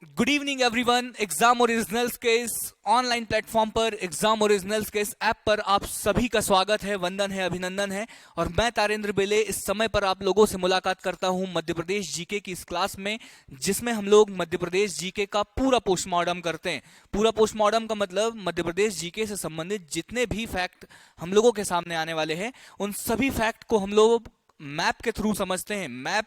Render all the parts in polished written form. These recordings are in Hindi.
Good evening everyone. Exam originals के इस ऑनलाइन प्लेटफॉर्म पर, एग्जाम ओरिजिनल्स के इस ऐप पर आप सभी का स्वागत है, वंदन है, अभिनंदन है। और मैं तारेंद्र बेले इस समय पर आप लोगों से मुलाकात करता हूं मध्य प्रदेश जीके की इस क्लास में, जिसमें हम लोग मध्य प्रदेश जीके का पूरा पोस्टमार्टम करते हैं। पूरा पोस्टमार्टम का मतलब मध्य प्रदेश जीके से संबंधित जितने भी फैक्ट हम लोगों के सामने आने वाले हैं, उन सभी फैक्ट को हम लोग मैप के थ्रू समझते हैं, मैप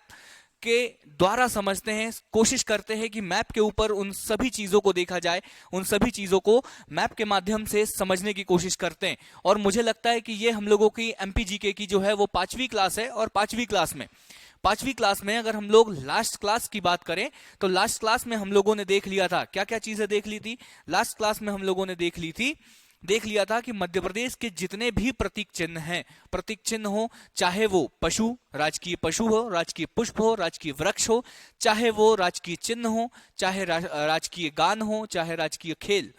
के द्वारा समझते हैं। कोशिश करते हैं कि मैप के ऊपर उन सभी चीजों को देखा जाए, उन सभी चीजों को मैप के माध्यम से समझने की कोशिश करते हैं। और मुझे लगता है कि ये हम लोगों की एमपीजीके की जो है वो 5वीं क्लास है। और पांचवी क्लास में अगर हम लोग लास्ट क्लास की बात करें तो लास्ट क्लास में हम लोगों ने देख लिया था, क्या क्या चीजें देख ली थी लास्ट क्लास में हम लोगों ने देख लिया था कि मध्य प्रदेश के जितने भी प्रतीक चिन्ह हैं, प्रतीक चिन्ह हो, चाहे वो पशु, राजकीय पशु हो, राजकीय पुष्प हो, राजकीय वृक्ष हो, चाहे वो राजकीय चिन्ह हो, चाहे राजकीय गान हो, चाहे राजकीय खेल,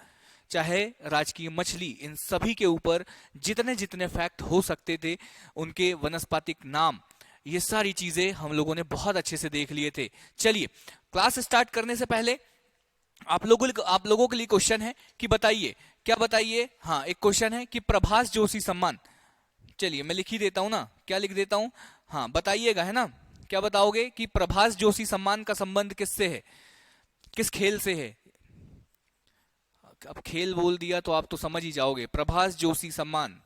चाहे राजकीय मछली, इन सभी के ऊपर जितने जितने फैक्ट हो सकते थे, उनके वनस्पतिक नाम, ये सारी चीजें हम लोगों ने बहुत अच्छे से देख लिए थे। चलिए, क्लास स्टार्ट करने से पहले आप लोगों के लिए क्वेश्चन है कि बताइए, क्या बताइए। हाँ, एक क्वेश्चन है कि प्रभास जोशी सम्मान, चलिए मैं लिख ही देता हूं ना, क्या लिख देता हूं, हाँ बताइएगा, है ना। क्या बताओगे कि प्रभास जोशी सम्मान का संबंध किससे है, किस खेल से है। अब खेल बोल दिया तो आप तो समझ ही जाओगे। प्रभास जोशी सम्मान,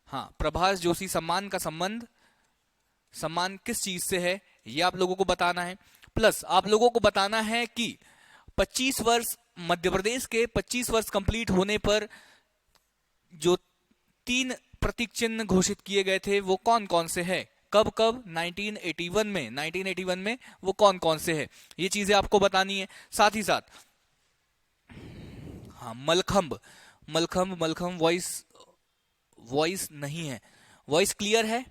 हाँ प्रभास जोशी सम्मान का सम्मान किस चीज से है, ये आप लोगों को बताना है। प्लस आप लोगों को बताना है कि 25 वर्ष, मध्य प्रदेश के 25 वर्ष कंप्लीट होने पर जो 3 प्रतीक चिन्ह घोषित किए गए थे वो कौन कौन से हैं, कब कब, 1981 में वो कौन कौन से हैं, ये चीजें आपको बतानी है। साथ ही साथ हाँ, मलखंब मलखंब मलखंब वॉइस नहीं है, वॉइस क्लियर है।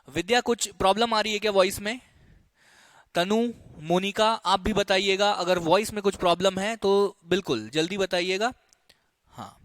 विद्या, कुछ प्रॉब्लम आ रही है क्या वॉइस में? तनु, मोनिका, आप भी बताइएगा अगर वॉइस में कुछ प्रॉब्लम है तो बिल्कुल जल्दी बताइएगा। हाँ,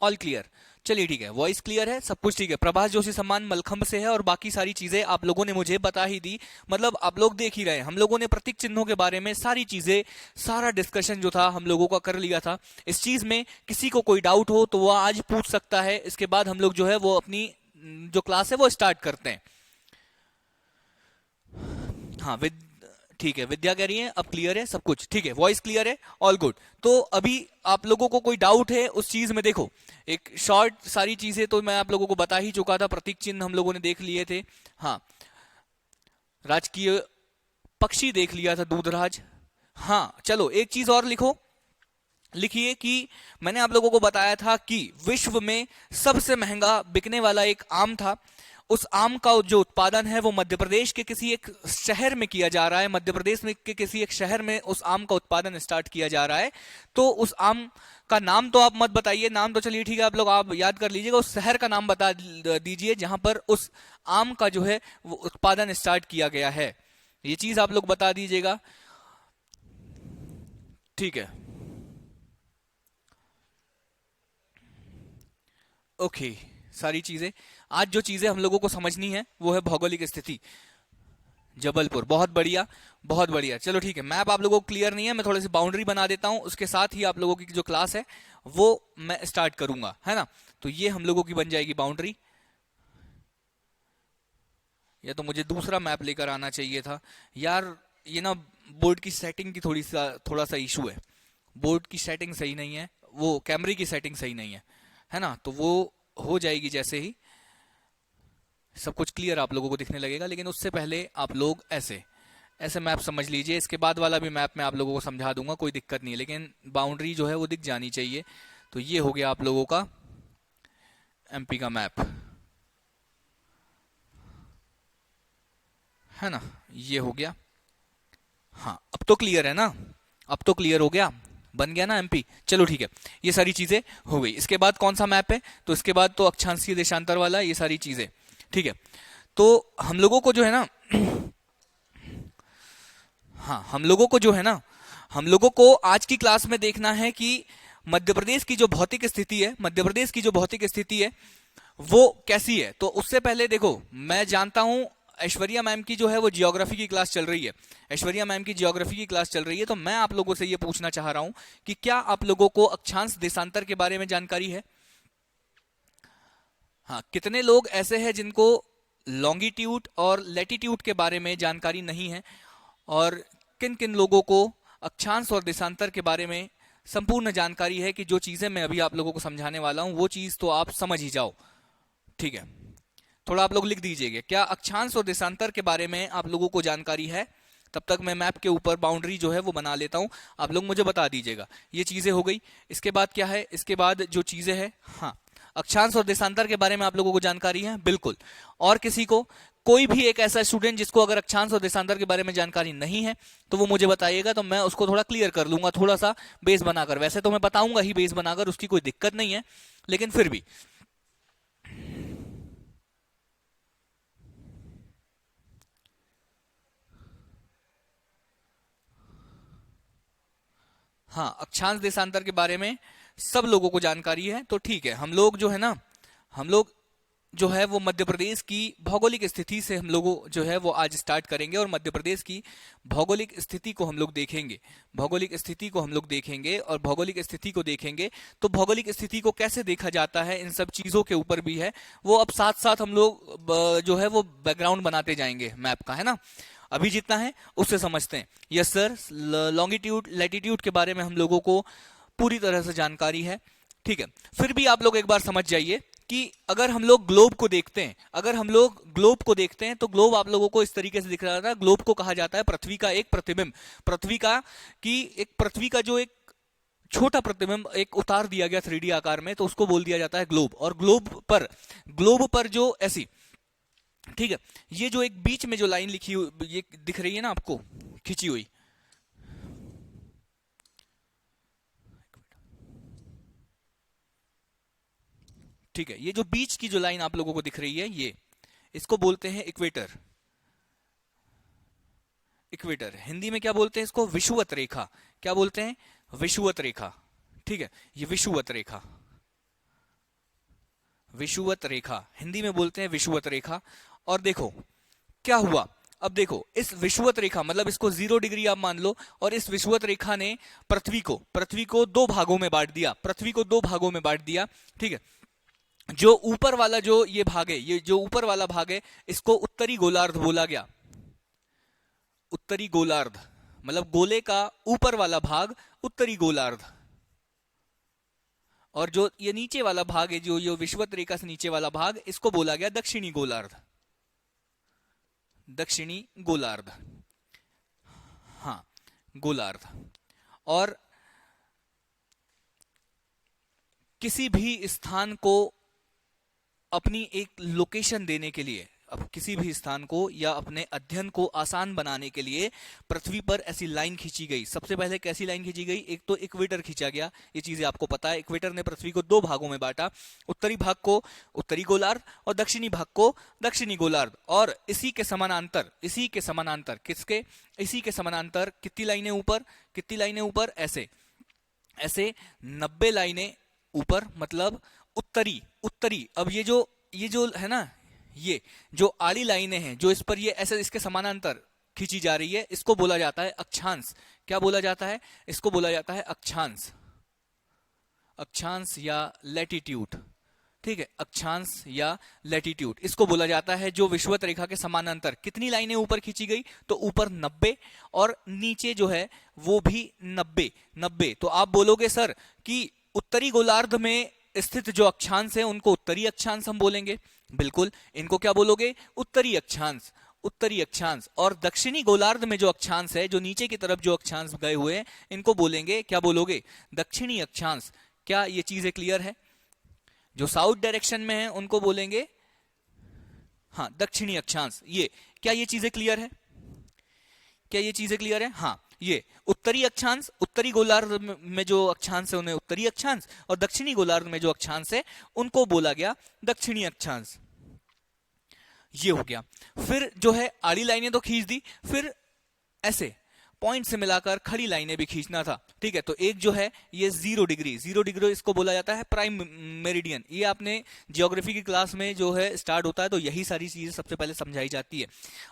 ऑल क्लियर। चलिए ठीक है, वॉइस क्लियर है, सब कुछ ठीक है। प्रभास जोशी सम्मान मलखंब से है और बाकी सारी चीजें आप लोगों ने मुझे बता ही दी। मतलब आप लोग देख ही रहे हैं, हम लोगों ने प्रतीक चिन्हों के बारे में सारी चीजें, सारा डिस्कशन जो था हम लोगों का कर लिया था। इस चीज में किसी को कोई डाउट हो तो वो आज पूछ सकता है। इसके बाद हम लोग जो है वो अपनी जो क्लास है वो स्टार्ट करते हैं। हाँ ठीक है, विद्या कह रही है अब क्लियर है सब कुछ, ठीक है, वॉइस क्लियर है, ऑल गुड। तो अभी आप लोगों को कोई डाउट है उस चीज में, देखो एक शॉर्ट सारी चीजें तो मैं आप लोगों को बता ही चुका था, प्रतीक चिन्ह हम लोगों ने देख लिए थे। हाँ, राजकीय पक्षी देख लिया था, दूधराज। हाँ चलो, एक चीज और लिखिए कि मैंने आप लोगों को बताया था कि विश्व में सबसे महंगा बिकने वाला एक आम था। उस आम का जो उत्पादन है वो मध्य प्रदेश के किसी एक शहर में किया जा रहा है, मध्य प्रदेश में के किसी एक शहर में उस आम का उत्पादन स्टार्ट किया जा रहा है। तो उस आम का नाम तो आप मत बताइए, नाम तो चलिए ठीक है, आप याद कर लीजिएगा, उस शहर का नाम बता दीजिए जहां पर उस आम का जो है वो उत्पादन स्टार्ट किया गया है, ये चीज आप लोग बता दीजिएगा, ठीक है। ओके, सारी चीजें, आज जो चीजें हम लोगों को समझनी है वो है भौगोलिक स्थिति, जबलपुर, बहुत बढ़िया बहुत बढ़िया। चलो ठीक है, मैप आप लोगों को क्लियर नहीं है, मैं थोड़ी सी बाउंड्री बना देता हूं, उसके साथ ही आप लोगों की जो क्लास है वो मैं स्टार्ट करूंगा, है ना। तो ये हम लोगों की बन जाएगी बाउंड्री। या तो मुझे दूसरा मैप लेकर आना चाहिए था यार, ये ना बोर्ड की सेटिंग की थोड़ा सा इशू है, बोर्ड की सेटिंग सही नहीं है, वो कैमरे की सेटिंग सही नहीं है ना। तो वो हो जाएगी जैसे ही सब कुछ क्लियर आप लोगों को दिखने लगेगा। लेकिन उससे पहले आप लोग ऐसे ऐसे मैप समझ लीजिए, इसके बाद वाला भी मैप मैं आप लोगों को समझा दूंगा, कोई दिक्कत नहीं है, लेकिन बाउंड्री जो है वो दिख जानी चाहिए। तो ये हो गया आप लोगों का एमपी का मैप, है ना, ये हो गया। हाँ, अब तो क्लियर है ना, अब तो क्लियर हो गया, बन गया ना एमपी। चलो ठीक है, ये सारी चीजें हो गई। इसके बाद कौन सा मैप है, तो इसके बाद तो अक्षांशीय देशांतर वाला, ये सारी चीजें, ठीक है। तो हम लोगों को जो है ना हाँ, हम लोगों को जो है ना, हम लोगों को आज की क्लास में देखना है कि मध्य प्रदेश की जो भौतिक स्थिति है, मध्य प्रदेश की जो भौतिक स्थिति है वो कैसी है। तो उससे पहले देखो, मैं जानता हूं ऐश्वर्या मैम की जो है वो जियोग्राफी की क्लास चल रही है, ऐश्वर्या मैम की जियोग्राफी की क्लास चल रही है। तो मैं आप लोगों से ये पूछना चाह रहा हूं कि क्या आप लोगों को अक्षांश देशांतर के बारे में जानकारी है। हाँ, कितने लोग ऐसे हैं जिनको लॉन्गिट्यूड और लैटिट्यूड के बारे में जानकारी नहीं है, और किन किन लोगों को अक्षांश और देशांतर के बारे में संपूर्ण जानकारी है कि जो चीजें मैं अभी आप लोगों को समझाने वाला हूं वो चीज तो आप समझ ही जाओ। ठीक है, थोड़ा आप लोग लिख दीजिएगा, क्या अक्षांश और देशांतर के बारे में आप लोगों को जानकारी है। तब तक मैं मैप के ऊपर बाउंड्री जो है वो बना लेता हूं, आप लोग मुझे बता दीजिएगा। ये चीजें हो गई, इसके बाद क्या है, इसके बाद जो चीजें हैं, हाँ, अक्षांश और देशांतर के बारे में आप लोगों को जानकारी है, बिल्कुल। और किसी को, कोई भी एक ऐसा स्टूडेंट जिसको अगर अक्षांश और देशांतर के बारे में जानकारी नहीं है तो वो मुझे बताइएगा, तो मैं उसको थोड़ा क्लियर कर लूंगा, थोड़ा सा बेस बनाकर। वैसे तो मैं बताऊंगा ही बेस बनाकर, उसकी कोई दिक्कत नहीं है, लेकिन फिर भी। हाँ, अक्षांश देशांतर के बारे में सब लोगों को जानकारी है, तो ठीक है। हम लोग जो है ना, हम लोग जो है वो मध्य प्रदेश की भौगोलिक स्थिति से हम लोगों जो है वो आज स्टार्ट करेंगे, और मध्य प्रदेश की भौगोलिक स्थिति को हम लोग देखेंगे, भौगोलिक स्थिति को हम लोग देखेंगे। और भौगोलिक स्थिति को देखेंगे तो भौगोलिक स्थिति को कैसे देखा जाता है, इन सब चीजों के ऊपर भी है वो। अब साथ साथ हम लोग जो है वो बैकग्राउंड बनाते जाएंगे मैप का, है ना। अभी जितना है उससे समझते हैं। यस सर, लॉन्गिट्यूड लैटिट्यूड के बारे में हम लोगों को पूरी तरह से जानकारी है, ठीक है। फिर भी आप लोग एक बार समझ जाइए कि अगर हम लोग ग्लोब को देखते हैं, अगर हम लोग ग्लोब को देखते हैं तो ग्लोब आप लोगों को इस तरीके से दिख रहा था। ग्लोब को कहा जाता है पृथ्वी का एक प्रतिबिंब, पृथ्वी का की एक, पृथ्वी का जो एक छोटा प्रतिबिंब एक उतार दिया गया 3D आकार में, तो उसको बोल दिया जाता है ग्लोब। और ग्लोब पर जो ऐसी, ठीक है, ये जो एक बीच में जो लाइन लिखी हुई ये दिख रही है ना आपको, खींची हुई, ठीक है, ये जो बीच की जो लाइन आप लोगों को दिख रही है, ये इसको बोलते हैं इक्वेटर। इक्वेटर हिंदी में क्या बोलते हैं इसको, विषुवत रेखा। क्या बोलते हैं, विषुवत रेखा, ठीक है। ये विषुवत रेखा, विषुवत रेखा हिंदी में बोलते हैं विषुवत रेखा। और देखो क्या हुआ, अब देखो इस विषुवत रेखा, मतलब इसको 0 डिग्री आप मान लो, और इस विषुवत रेखा ने पृथ्वी को दो भागों में बांट दिया, पृथ्वी को दो भागों में बांट दिया, ठीक है। जो ऊपर वाला जो ये भाग है, ये जो ऊपर वाला भाग है, इसको उत्तरी गोलार्ध बोला गया। उत्तरी गोलार्ध मतलब गोले का ऊपर वाला भाग उत्तरी गोलार्ध। और जो ये नीचे वाला भाग है, जो ये विषुवत रेखा से नीचे वाला भाग, इसको बोला गया दक्षिणी गोलार्ध। दक्षिणी गोलार्ध, हाँ, गोलार्ध। और किसी भी स्थान को अपनी एक लोकेशन देने के लिए, अब किसी भी स्थान को या अपने अध्ययन को आसान बनाने के लिए पृथ्वी पर ऐसी लाइन खींची गई। सबसे पहले कैसी लाइन खींची गई, एक तो इक्वेटर खींचा गया, ये चीजें आपको पता है। इक्वेटर ने पृथ्वी को दो भागों में बांटा, उत्तरी भाग को उत्तरी गोलार्ध और दक्षिणी भाग को दक्षिणी गोलार्ध। और इसी के समानांतर, किसके, इसी के समानांतर कितनी लाइनें ऊपर, कितनी लाइनें ऊपर, ऐसे ऐसे 90 लाइनें ऊपर, मतलब उत्तरी उत्तरी। अब ये जो है ना, ये जो आड़ी लाइनें हैं जो इस पर ये ऐसे इसके समानांतर खींची जा रही है, इसको बोला जाता है अक्षांश। क्या बोला जाता है, इसको बोला जाता है अक्षांश, अक्षांश या लैटिट्यूड, ठीक है, अक्षांश या लैटिट्यूड इसको बोला जाता है। जो विषुवत रेखा के समानांतर कितनी लाइनें ऊपर खींची गई, तो ऊपर 90 और नीचे जो है वो भी 90। तो आप बोलोगे सर कि उत्तरी गोलार्ध में स्थित जो अक्षांश है उनको उत्तरी अक्षांश हम बोलेंगे, बिल्कुल। इनको क्या बोलोगे, उत्तरी अक्षांश, उत्तरी अक्षांश। और दक्षिणी गोलार्ध में जो अक्षांश है, जो नीचे की तरफ जो अक्षांश गए हुए हैं, इनको बोलेंगे, क्या बोलोगे, दक्षिणी अक्षांश। क्या ये चीजें क्लियर है, जो साउथ डायरेक्शन में है उनको बोलेंगे, हाँ, दक्षिणी अक्षांश। ये क्या ये चीजें क्लियर है, क्या ये चीजें क्लियर है, हाँ। ये उत्तरी अक्षांश, उत्तरी गोलार्ध में जो अक्षांश है उन्हें उत्तरी अक्षांश, और दक्षिणी गोलार्ध में जो अक्षांश है उनको बोला गया दक्षिणी अक्षांश। ये हो गया। फिर जो है आड़ी लाइनें तो खींच दी, फिर ऐसे पॉइंट से मिलाकर खड़ी लाइनें भी खींचना था। ठीक है, तो एक जो है ये 0 डिग्री, 0 डिग्री इसको बोला जाता है प्राइम मेरिडियन। ये आपने ज्योग्राफी की क्लास में जो है स्टार्ट होता है तो यही सारी चीजें सबसे पहले समझाई जाती है।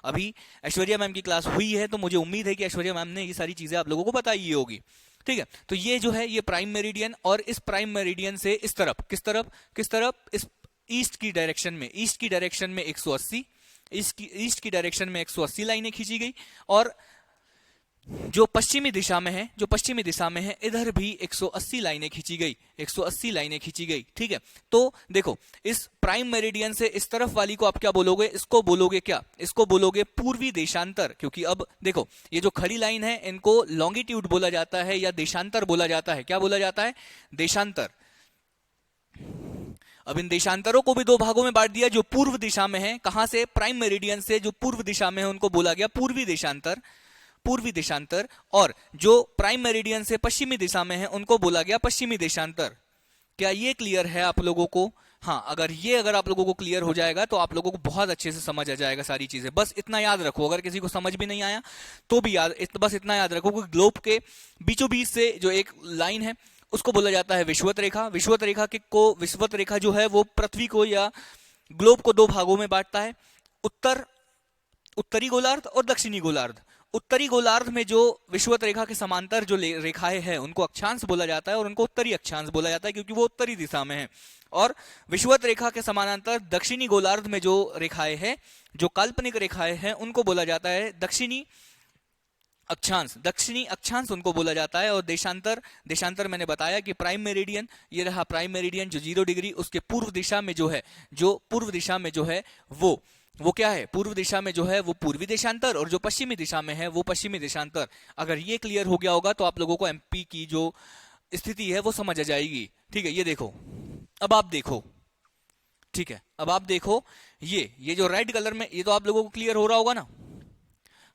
अभी ऐश्वर्या मैम की क्लास हुई है तो मुझे उम्मीद है कि ऐश्वर्या मैम ने ये सारी चीजें आप लोगों को बताई ही होगी। ठीक है, तो ये जो है ये प्राइम मेरिडियन, और इस प्राइम मेरिडियन से इस तरफ किस तरफ इस ईस्ट की डायरेक्शन में, ईस्ट की डायरेक्शन में 180, ईस्ट की डायरेक्शन में 180 लाइनें खींची गई, और जो पश्चिमी दिशा में है इधर भी 180 लाइनें खींची गई, 180 लाइनें खींची गई। ठीक है, तो देखो इस प्राइम मेरिडियन से इस तरफ वाली को आप क्या बोलोगे, इसको बोलोगे क्या, इसको बोलोगे पूर्वी देशांतर। क्योंकि अब देखो ये जो खड़ी लाइन है इनको लॉन्गिट्यूड बोला जाता है या देशांतर बोला जाता है। क्या बोला जाता है, देशांतर। अब इन देशांतरों को भी दो भागों में बांट दिया, जो पूर्व दिशा में है, कहां से, प्राइम मेरिडियन से, जो पूर्व दिशा में है उनको बोला गया पूर्वी देशांतर, और जो प्राइम मेरिडियन से पश्चिमी दिशा में है उनको बोला गया पश्चिमी देशांतर। क्या ये क्लियर है आप लोगों को? हाँ, अगर आप लोगों को क्लियर हो जाएगा तो आप लोगों को बहुत अच्छे से समझ आ जाएगा सारी चीजें। बस इतना याद रखो, अगर किसी को समझ भी नहीं आया तो भी बस इतना याद रखो कि ग्लोब के बीचों बीच से जो एक लाइन है उसको बोला जाता है विषुवत रेखा। विषुवत रेखा जो है वो पृथ्वी को या ग्लोब को दो भागों में बांटता है, उत्तरी गोलार्ध और दक्षिणी गोलार्ध। उत्तरी गोलार्ध में जो विषुवत रेखा के समांतर जो रेखाएं हैं उनको अक्षांश बोला जाता है, और उनको उत्तरी अक्षांश बोला जाता है क्योंकि वो उत्तरी दिशा में है। और विषुवत रेखा के समानांतर दक्षिणी गोलार्ध में जो रेखाएं हैं, जो काल्पनिक रेखाएं हैं, उनको बोला जाता है दक्षिणी अक्षांश उनको बोला जाता है। और देशांतर मैंने बताया कि प्राइम मेरिडियन, ये रहा प्राइम मेरिडियन जो 0 डिग्री, उसके पूर्व दिशा में जो है वो क्या है, पूर्व दिशा में जो है वो पूर्वी देशांतर, और जो पश्चिमी दिशा में है वो पश्चिमी देशांतर। अगर ये क्लियर हो गया होगा तो आप लोगों को एमपी की जो स्थिति है वो समझ आ जाएगी। ठीक है, ये देखो, अब आप देखो, ठीक है, अब आप देखो ये जो रेड कलर में, ये तो आप लोगों को क्लियर हो रहा होगा ना।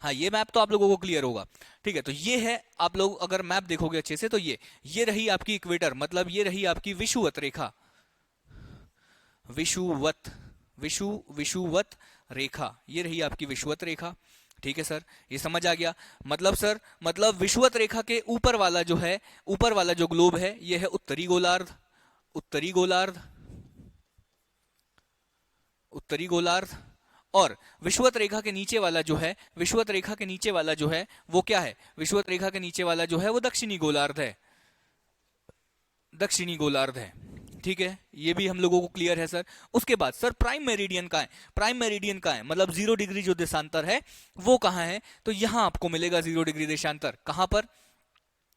हाँ, ये मैप तो आप लोगों को क्लियर होगा। ठीक है, तो ये है, आप लोग अगर मैप देखोगे अच्छे से तो ये रही आपकी इक्वेटर, मतलब ये रही आपकी विषुवत रेखा, विषुवत रेखा, ये रही आपकी विषुवत रेखा। ठीक है सर, ये समझ आ गया। मतलब विषुवत रेखा के ऊपर वाला जो ग्लोब है ये है उत्तरी गोलार्ध, और विषुवत रेखा के नीचे वाला जो है वो क्या है, विषुवत रेखा के नीचे वाला जो है वो दक्षिणी गोलार्ध है। ठीक है, ये भी हम लोगों को क्लियर है सर। उसके बाद सर प्राइम मेरिडियन का है, मतलब 0 डिग्री जो देशांतर है वो कहाँ है, तो यहां आपको मिलेगा 0 डिग्री देशांतर। कहां पर,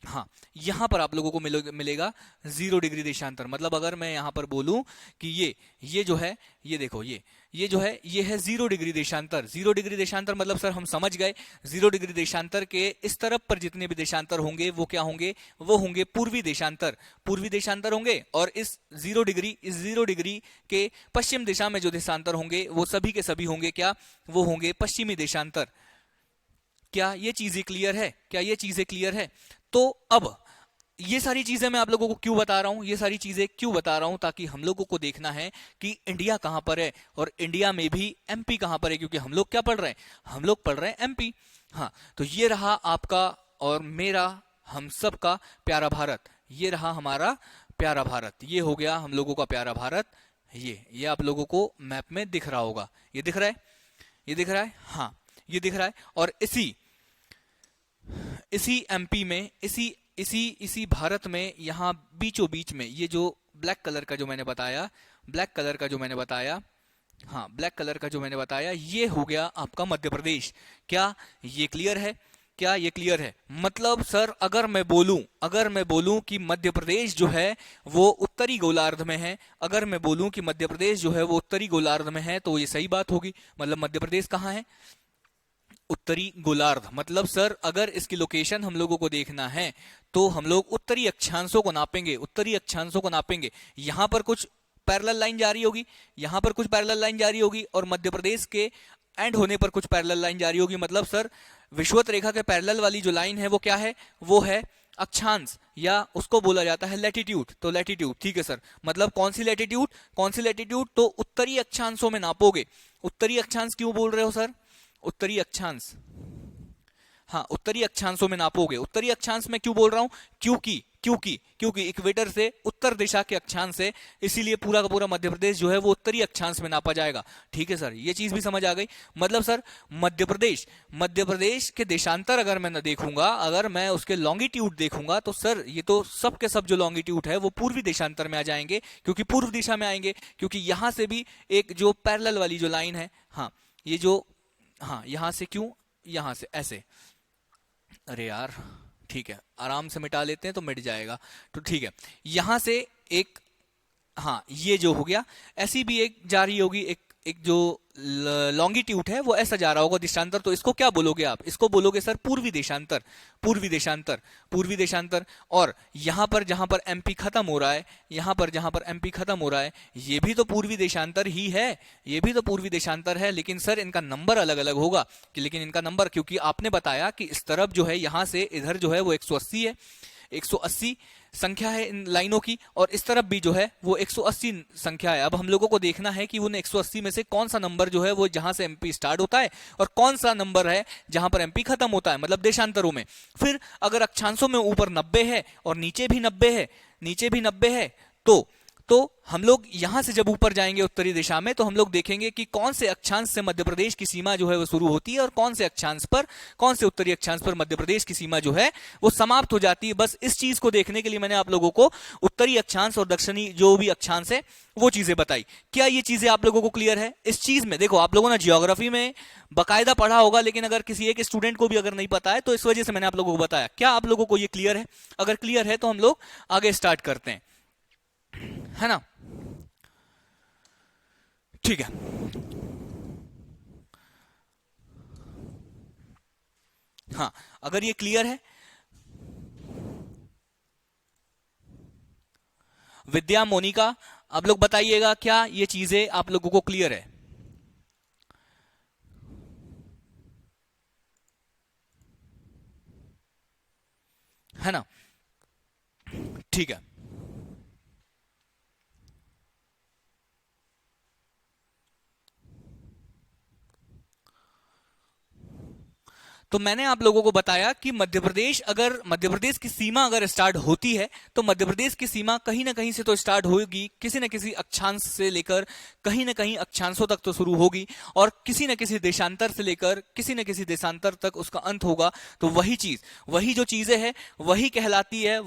हाँ, यहां पर आप लोगों को मिलेगा 0 डिग्री देशांतर। मतलब अगर मैं यहां पर बोलूं कि ये जो है, ये देखो ये जो है ये है 0 डिग्री देशांतर। 0 डिग्री देशांतर मतलब सर हम समझ गए, 0 डिग्री देशांतर के इस तरफ पर जितने भी देशांतर होंगे वो क्या होंगे, वो होंगे पूर्वी देशांतर होंगे। और इस 0 डिग्री के पश्चिम दिशा में जो देशांतर होंगे वो सभी के सभी होंगे क्या, वो होंगे पश्चिमी देशांतर। क्या ये चीजें क्लियर है? तो अब ये सारी चीजें मैं आप लोगों को क्यों बता रहा हूं, ताकि हम लोगों को देखना है कि इंडिया कहां पर है और इंडिया में भी एमपी कहां पर है, क्योंकि हम लोग क्या पढ़ रहे हैं, हम लोग पढ़ रहे हैं एमपी। हाँ, तो ये रहा आपका और मेरा, हम सब का प्यारा भारत, ये रहा हमारा प्यारा भारत, ये हो गया हम लोगों का प्यारा भारत। ये आप लोगों को मैप में दिख रहा होगा, ये दिख रहा है, हाँ ये दिख रहा है। और इसी एमपी में, इसी भारत में, यहाँ बीचों बीच में ये जो ब्लैक कलर का जो मैंने बताया, हाँ ब्लैक कलर का जो मैंने बताया, ये हो गया आपका मध्य प्रदेश। क्या ये क्लियर है? मतलब सर अगर मैं बोलूं कि मध्य प्रदेश जो है वो उत्तरी गोलार्ध में है, तो ये सही बात होगी। मतलब मध्य प्रदेश कहाँ है, उत्तरी गोलार्ध। मतलब सर अगर इसकी लोकेशन हम लोगों को देखना है तो हम लोग उत्तरी अक्षांशों को नापेंगे। यहां पर कुछ पैरेलल लाइन जारी होगी, और मध्य प्रदेश के एंड होने पर कुछ पैरेलल लाइन जारी होगी। मतलब सर विषुवत रेखा के पैरेलल वाली जो लाइन है वो क्या है, वो है अक्षांश, या उसको बोला जाता है लैटिट्यूड। तो लैटिट्यूड, ठीक है सर, मतलब कौन सी लैटिट्यूड, तो उत्तरी अक्षांशों में नापोगे। उत्तरी अक्षांश क्यों बोल रहे हो सर, उत्तरी अक्षांश, हाँ, उत्तरी अक्षांशों में नापोगे। उत्तरी अक्षांश में क्यों बोल रहा हूं? क्योंकि इक्वेटर से उत्तर दिशा के अक्षांश है, इसीलिए पूरा का पूरा मध्य प्रदेश जो है वो उत्तरी अक्षांश में नापा जाएगा। ठीक है सर, ये चीज भी समझ आ गई। मतलब सर मध्य प्रदेश के देशांतर अगर मैं न देखूंगा, अगर मैं उसके लॉन्गिट्यूड देखूंगा, तो सर ये तो सब के सब जो लॉन्गिट्यूड है वो पूर्वी देशांतर में आ जाएंगे, क्योंकि पूर्व दिशा में आएंगे। क्योंकि यहां से भी एक जो पैरेलल वाली जो लाइन है, हाँ ये जो, हाँ यहां से क्यों, यहां से ऐसे, अरे यार ठीक है, आराम से मिटा लेते हैं तो मिट जाएगा। तो ठीक है, यहां से एक, हाँ ये जो हो गया, ऐसी भी एक जा रही होगी, एक जो लॉन्गिट्यूड है वो ऐसा जा रहा होगा देशांतर। तो इसको क्या बोलोगे आप? इसको बोलोगे सर पूर्वी देशांतर। पूर्वी देशांतर। और यहां पर जहां पर एमपी खत्म हो रहा है, यहां पर जहां पर एमपी खत्म हो रहा है, ये भी तो पूर्वी देशांतर ही है, ये भी तो पूर्वी देशांतर है। लेकिन सर इनका नंबर अलग अलग होगा, कि लेकिन इनका नंबर, क्योंकि आपने बताया कि इस तरफ जो है यहां से इधर जो है वो 180 है, 180 संख्या है इन लाइनों की, और इस तरफ भी जो है वो 180 संख्या है। अब हम लोगों को देखना है कि उन 180 में से कौन सा नंबर जो है वो जहां से एमपी स्टार्ट होता है और कौन सा नंबर है जहां पर एमपी खत्म होता है, मतलब देशांतरों में। फिर अगर अक्षांशों में ऊपर 90 है और नीचे भी 90 है, तो हम लोग यहां से जब ऊपर जाएंगे उत्तरी दिशा में, तो हम लोग देखेंगे कि कौन से अक्षांश से मध्य प्रदेश की सीमा जो है वो शुरू होती है और कौन से उत्तरी अक्षांश पर मध्य प्रदेश की सीमा जो है वो समाप्त हो जाती है। बस इस चीज को देखने के लिए मैंने आप लोगों को उत्तरी अक्षांश और दक्षिणी जो भी अक्षांश है वो चीजें बताई। क्या ये चीजें आप लोगों को क्लियर है? इस चीज में देखो, आप लोगों ने जियोग्राफी में बाकायदा पढ़ा होगा, लेकिन अगर किसी एक स्टूडेंट को भी अगर नहीं पता है तो इस वजह से मैंने आप लोगों को बताया। क्या आप लोगों को ये क्लियर है? अगर क्लियर है तो हम लोग आगे स्टार्ट करते हैं, है ना? ठीक है, हाँ अगर ये क्लियर है, विद्या, मोनिका, आप लोग बताइएगा क्या ये चीजें आप लोगों को क्लियर है ना? ठीक है, तो मैंने आप लोगों को बताया कि मध्य प्रदेश की सीमा अगर स्टार्ट होती है, तो मध्य प्रदेश की सीमा कहीं ना कहीं से तो स्टार्ट होगी, किसी न किसी अक्षांश से लेकर कहीं ना कहीं अक्षांशों तक तो शुरू होगी, और किसी न किसी देशांतर से लेकर किसी न किसी देशांतर तक उसका अंत होगा। तो वही जो चीजें हैं वही कहलाती है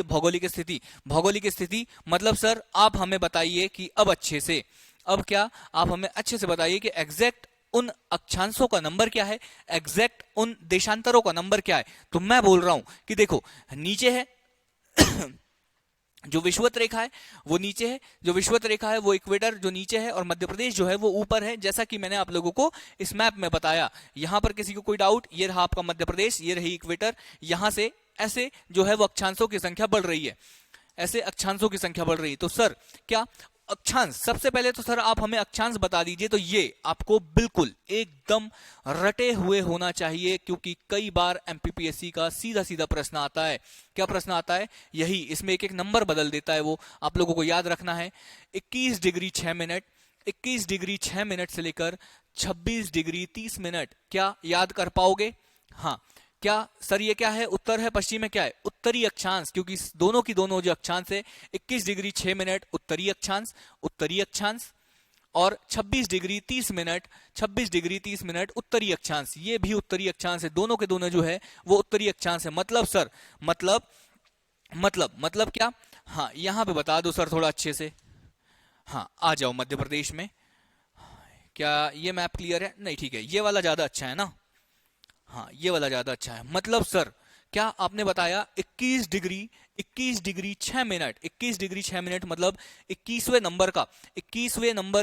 भौगोलिक स्थिति। भौगोलिक स्थिति मतलब सर आप हमें बताइए कि आप हमें अच्छे से बताइए कि एग्जैक्ट उन अक्षांशों का नंबर क्या है, एग्जैक्ट उन देशांतरों का नंबर क्या है। तो मैं बोल रहा हूं कि देखो, नीचे है जो विषुवत रेखा है वो नीचे है, जो विषुवत रेखा है वो इक्वेटर जो नीचे है, और मध्य प्रदेश जो है वो ऊपर है, जैसा कि मैंने आप लोगों को इस मैप में बताया। यहां पर किसी को कोई डाउट? ये रहा आपका मध्य प्रदेश, ये रही इक्वेटर, यहां से ऐसे जो है वो अक्षांशों की संख्या बढ़ रही है, ऐसे अक्षांशों की संख्या बढ़ रही है। तो सर क्या अक्षांश, सबसे पहले तो सर आप हमें अक्षांश बता दीजिए। तो ये आपको बिल्कुल एकदम रटे हुए होना चाहिए, क्योंकि कई बार एमपीपीएससी का सीधा सीधा प्रश्न आता है। क्या प्रश्न आता है? यही, इसमें एक एक नंबर बदल देता है, वो आप लोगों को याद रखना है। 21 डिग्री 6 मिनट, 21 डिग्री 6 मिनट से लेकर 26 डिग्री 30 मिनट, क्या याद कर पाओगे? हाँ, क्या सर ये क्या है? उत्तर है, पश्चिम में क्या है? उत्तरी अक्षांश, क्योंकि दोनों की दोनों जो अक्षांश है 21 डिग्री 6 मिनट उत्तरी अक्षांश, और 26 डिग्री 30 मिनट उत्तरी अक्षांश, ये भी उत्तरी अक्षांश है। दोनों के दोनों जो है वो उत्तरी अक्षांश है। मतलब सर मतलब क्या? हाँ यहां पे बता दो सर थोड़ा अच्छे से। हाँ आ जाओ मध्य प्रदेश में। क्या ये मैप क्लियर है? नहीं, ठीक है, ये वाला ज्यादा अच्छा है ना? हाँ ये वाला ज्यादा अच्छा है। मतलब सर क्या आपने बताया 21 डिग्री 6 मिनट, 21 डिग्री 6 मिनट मतलब 21वें नंबर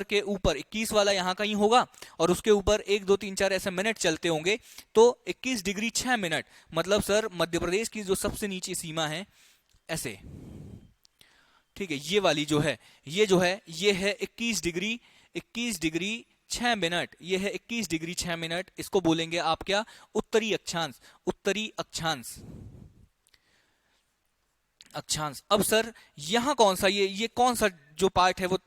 के ऊपर 21 वाला यहाँ कहीं होगा, और उसके ऊपर 1 2 3 4 ऐसे मिनट चलते होंगे, तो 21 डिग्री 6 मिनट मतलब सर मध्य प्रदेश की जो सबसे नीचे सीमा है ऐसे, ठीक है, ये वाली जो है ये है 21 डिग्री 6 मिनट, ये है 21 डिग्री 6 मिनट। इसको बोलेंगे आप क्या? उत्तरी अक्षांश। अब सर यहां कौन सा, ये कौन सा जो पार्ट है वो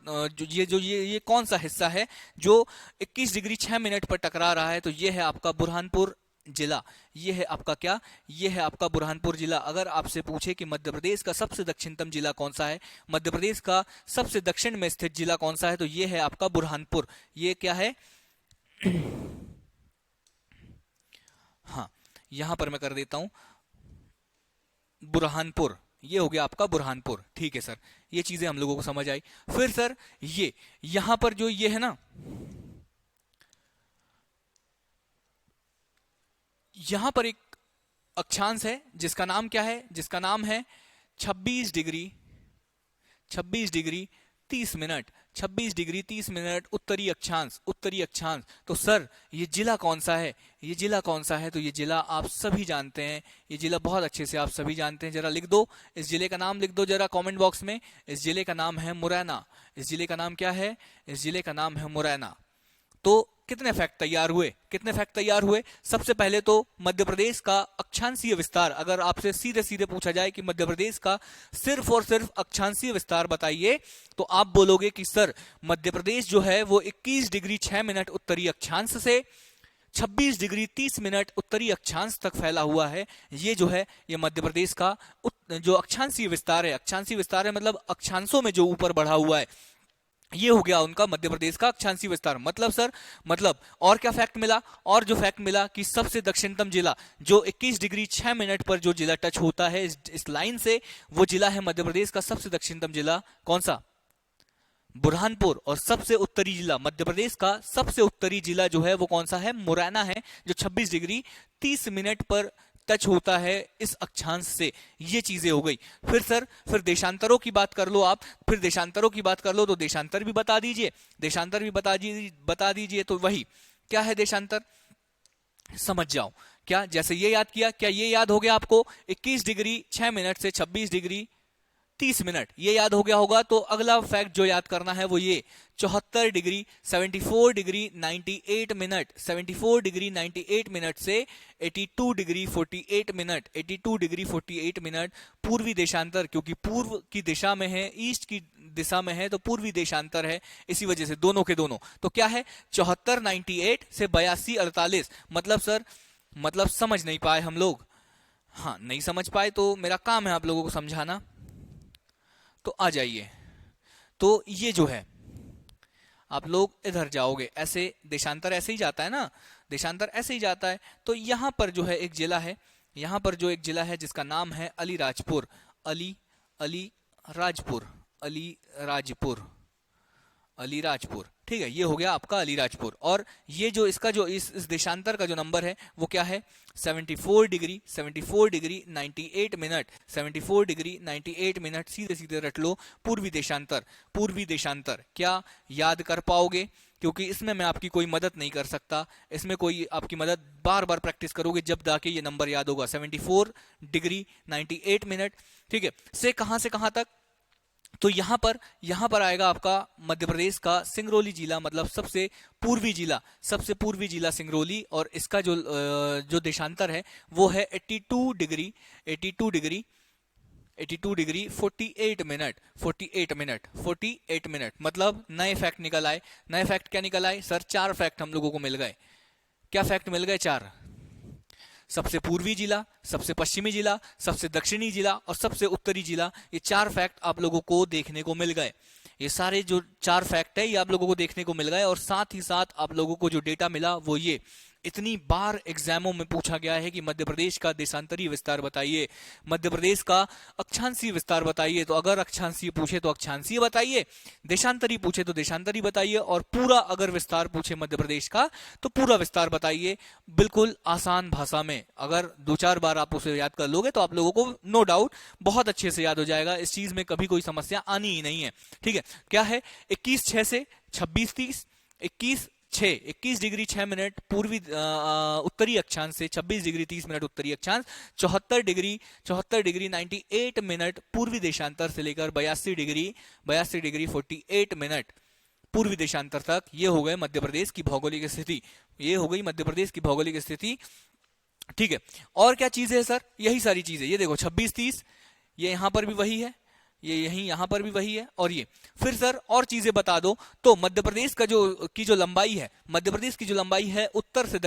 ये कौन सा हिस्सा है जो 21 डिग्री 6 मिनट पर टकरा रहा है? तो ये है आपका बुरहानपुर जिला, ये है आपका क्या, ये है आपका बुरहानपुर जिला। अगर आपसे पूछे कि मध्य प्रदेश का सबसे दक्षिणतम जिला कौन सा है, मध्य प्रदेश का सबसे दक्षिण में स्थित जिला कौन सा है, तो ये है आपका बुरहानपुर। ये क्या है हाँ, यहां पर मैं कर देता हूं बुरहानपुर, ये हो गया आपका बुरहानपुर। ठीक है सर, ये चीजें हम लोगों को समझ आई। फिर सर ये यहां पर जो ये है ना, यहां पर एक अक्षांश है जिसका नाम क्या है, जिसका नाम है 26 डिग्री 30 मिनट, 26 डिग्री 30 मिनट उत्तरी अक्षांश, उत्तरी अक्षांश। तो सर ये जिला कौन सा है, ये जिला कौन सा है, तो ये जिला आप सभी जानते हैं, ये जिला बहुत अच्छे से आप सभी जानते हैं। जरा लिख दो, इस जिले का नाम लिख दो जरा कमेंट बॉक्स में। इस जिले का नाम है मुरैना, इस जिले का नाम क्या है, इस जिले का नाम है मुरैना। तो कितने फैक्ट तैयार हुए, कितने फैक्ट तैयार हुए। सबसे पहले तो मध्य प्रदेश का अक्षांशीय विस्तार, अगर आपसे सीधे सीधे पूछा जाए कि मध्य प्रदेश का सिर्फ और सिर्फ अक्षांशीय विस्तार बताइए, तो आप बोलोगे कि सर मध्य प्रदेश जो है वो 21 डिग्री 6 मिनट उत्तरी अक्षांश से 26 डिग्री 30 मिनट उत्तरी अक्षांश तक फैला हुआ है। ये जो है ये मध्य प्रदेश का जो अक्षांशीय विस्तार है, अक्षांशीय विस्तार है मतलब अक्षांशों में जो ऊपर बढ़ा हुआ है, ये हो गया उनका मध्य प्रदेश का अक्षांशीय विस्तार। मतलब सर, मतलब और क्या फैक्ट मिला, और जो फैक्ट मिला कि सबसे दक्षिणतम जिला जो 21 डिग्री 6 मिनट पर जो जिला टच होता है इस लाइन से, वो जिला है मध्य प्रदेश का सबसे दक्षिणतम जिला कौन सा, बुरहानपुर। और सबसे उत्तरी जिला, मध्य प्रदेश का सबसे उत्तरी जिला जो है वो कौन सा है, मुरैना है, जो 26 डिग्री 30 मिनट पर टच होता है इस अक्षांश से। ये चीजें हो गई। फिर सर, फिर देशांतरों की बात कर लो आप, फिर देशांतरों की बात कर लो, तो देशांतर भी बता दीजिए, देशांतर भी बता दीजिए। तो वही क्या है देशांतर, समझ जाओ। क्या जैसे ये याद किया, क्या ये याद हो गया आपको 21 डिग्री 6 मिनट से 26 डिग्री 30 मिनट, ये याद हो गया होगा। तो अगला फैक्ट जो याद करना है वो ये 74 degree 74 degree 98 minute, 74 degree 98 minute से 82 डिग्री 48 मिनट, 82 डिग्री 48 मिनट पूर्वी देशांतर, क्योंकि पूर्व की दिशा में है, ईस्ट की दिशा में है, तो पूर्वी देशांतर है, इसी वजह से दोनों के दोनों। तो क्या है 74 98 से 82 48। मतलब सर, मतलब समझ नहीं पाए हम लोग, हाँ नहीं समझ पाए तो मेरा काम है आप लोगों को समझाना। तो आ जाइए, तो ये जो है आप लोग इधर जाओगे, ऐसे देशांतर ऐसे ही जाता है ना, देशांतर ऐसे ही जाता है। तो यहां पर जो है एक जिला है, यहां पर जो एक जिला है जिसका नाम है अलीराजपुर, अलीराजपुर। ठीक है, ये हो गया आपका अलीराजपुर। और ये जो इसका जो इस देशांतर का जो नंबर है वो क्या है, 74 डिग्री 98 मिनट, 74 डिग्री 98 मिनट। सीधे सीधे रट लो पूर्वी देशांतर, पूर्वी देशांतर। क्या याद कर पाओगे, क्योंकि इसमें मैं आपकी कोई मदद नहीं कर सकता, इसमें कोई आपकी मदद बार बार प्रैक्टिस करोगे जब जाके ये नंबर याद होगा, 74 डिग्री 98 मिनट। ठीक है, से कहां तक, तो यहां पर आएगा आपका मध्य प्रदेश का सिंगरौली जिला, मतलब सबसे पूर्वी जिला सिंगरौली। और इसका जो देशांतर है वो है 82 डिग्री 48 मिनट। मतलब नए फैक्ट निकल आए। नए फैक्ट क्या निकल आए सर, 4 फैक्ट हम लोगों को मिल गए। क्या फैक्ट मिल गए, 4। सबसे पूर्वी जिला, सबसे पश्चिमी जिला, सबसे दक्षिणी जिला और सबसे उत्तरी जिला, ये 4 फैक्ट आप लोगों को देखने को मिल गए। ये सारे जो 4 फैक्ट है ये आप लोगों को देखने को मिल गए। और साथ ही साथ आप लोगों को जो डेटा मिला वो ये, इतनी बार एग्जामों में पूछा गया है कि मध्य प्रदेश का देशांतरीय विस्तार बताइए, मध्य प्रदेश का अक्षांशीय विस्तार बताइए। तो अगर अक्षांशीय पूछे तो अक्षांशीय बताइए, देशांतरी पूछे तो देशांतरी बताइए, और पूरा अगर विस्तार पूछे मध्य प्रदेश का तो पूरा विस्तार बताइए, बिल्कुल आसान भाषा में। अगर 2-4 बार आप उसे याद कर लोगे तो आप लोगों को नो डाउट बहुत अच्छे से याद हो जाएगा, इस चीज में कभी कोई समस्या आनी ही नहीं है। ठीक है, क्या है 21/6 से 26/30, 21 डिग्री 6 मिनट पूर्वी उत्तरी अक्षांश से 26 डिग्री 30 मिनट उत्तरी अक्षांश, 74 डिग्री 98 मिनट पूर्वी देशांतर से लेकर 82 डिग्री 48 मिनट पूर्वी देशांतर तक। ये हो गए मध्य प्रदेश की भौगोलिक स्थिति, ये हो गई मध्य प्रदेश की भौगोलिक स्थिति। ठीक है, और क्या चीज है सर, यही सारी चीजें। ये देखो 26/30, ये यहां पर भी वही है, ये यहीं यहाँ पर भी वही है। और ये फिर सर और चीजें बता दो। तो मध्य प्रदेश का जो लंबाई है, मध्य प्रदेश की जो लंबाई है उत्तर से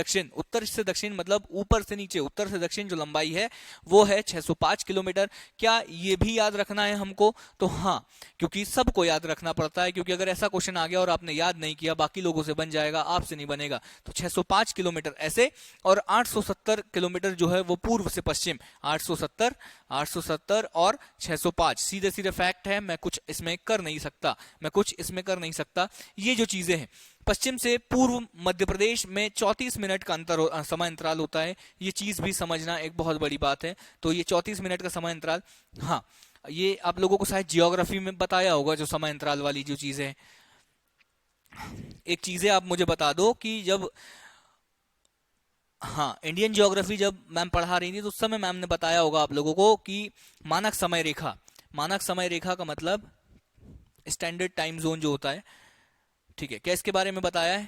दक्षिण मतलब ऊपर से नीचे, उत्तर से दक्षिण जो लंबाई है वो है 605 किलोमीटर। क्या ये भी याद रखना है हमको? तो हाँ, क्योंकि सबको याद रखना पड़ता है, क्योंकि अगर ऐसा क्वेश्चन आ गया और आपने याद नहीं किया, बाकी लोगों से बन जाएगा, आपसे नहीं बनेगा। तो 605 किलोमीटर ऐसे, और 870 किलोमीटर जो है वो पूर्व से पश्चिम। 870 और 605 सीधे सीधे फैक्ट है, मैं कुछ इसमें कर नहीं सकता, ये जो चीजें हैं। पश्चिम से पूर्व मध्य प्रदेश में 34 मिनट का समय अंतराल होता है। ये चीज भी समझना एक बहुत बड़ी बात है। तो ये 34 मिनट का समय अंतराल, हाँ, ये आप लोगों को शायद जियोग्राफी में बताया होगा, जो समय अंतराल वाली जो चीजें हैं। एक चीजें आप मुझे बता दो कि जब, हाँ, इंडियन ज्योग्राफी जब मैम पढ़ा रही थी तो उस समय मैम ने बताया होगा आप लोगों को कि मानक समय रेखा का मतलब स्टैंडर्ड टाइम जोन जो होता है, ठीक है, क्या इसके बारे में बताया है?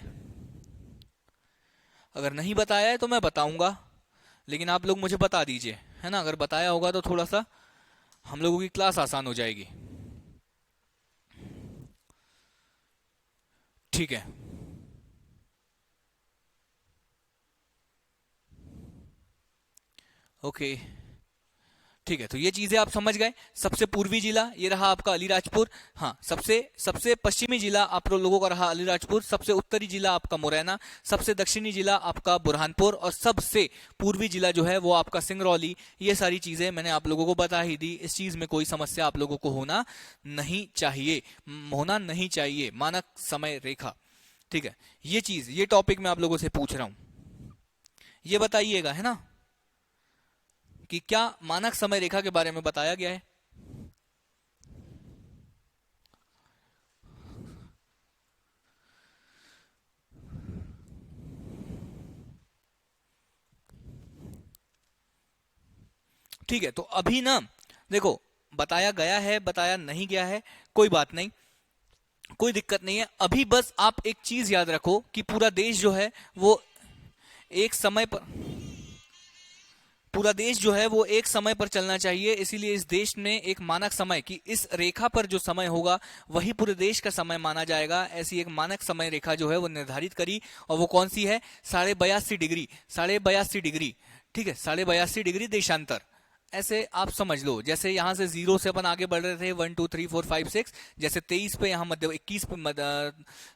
अगर नहीं बताया है तो मैं बताऊंगा, लेकिन आप लोग मुझे बता दीजिए, है ना? अगर बताया होगा तो थोड़ा सा हम लोगों की क्लास आसान हो जाएगी। ठीक है, ओके, ठीक है। तो ये चीजें आप समझ गए। सबसे पूर्वी जिला ये रहा आपका अलीराजपुर। हाँ, सबसे सबसे पश्चिमी जिला आप लोगों का रहा अलीराजपुर। सबसे उत्तरी जिला आपका मुरैना। सबसे दक्षिणी जिला आपका बुरहानपुर। और सबसे पूर्वी जिला जो है वो आपका सिंगरौली। ये सारी चीजें मैंने आप लोगों को बता ही दी। इस चीज में कोई समस्या आप लोगों को होना नहीं चाहिए। मानक समय रेखा, ठीक है। ये चीज, ये टॉपिक मैं आप लोगों से पूछ रहा हूं, ये बताइएगा, है ना, कि क्या मानक समय रेखा के बारे में बताया गया है? ठीक है, तो अभी ना देखो, बताया गया है बताया नहीं गया है, कोई बात नहीं, कोई दिक्कत नहीं है। अभी बस आप एक चीज याद रखो कि एक समय पर पूरा देश जो है वो एक समय पर चलना चाहिए। इसीलिए इस देश में एक मानक समय की इस रेखा पर जो समय होगा वही पूरे देश का समय माना जाएगा। ऐसी एक मानक समय रेखा जो है वो निर्धारित करी, और वो कौन सी है? 82.5 डिग्री, 82.5 डिग्री, ठीक है, 82.5 डिग्री देशांतर। ऐसे आप समझ लो, जैसे यहाँ से जीरो से अपन आगे बढ़ रहे थे, 1 2 3 4 5 6, जैसे 23 पे यहाँ मध्य 21 पे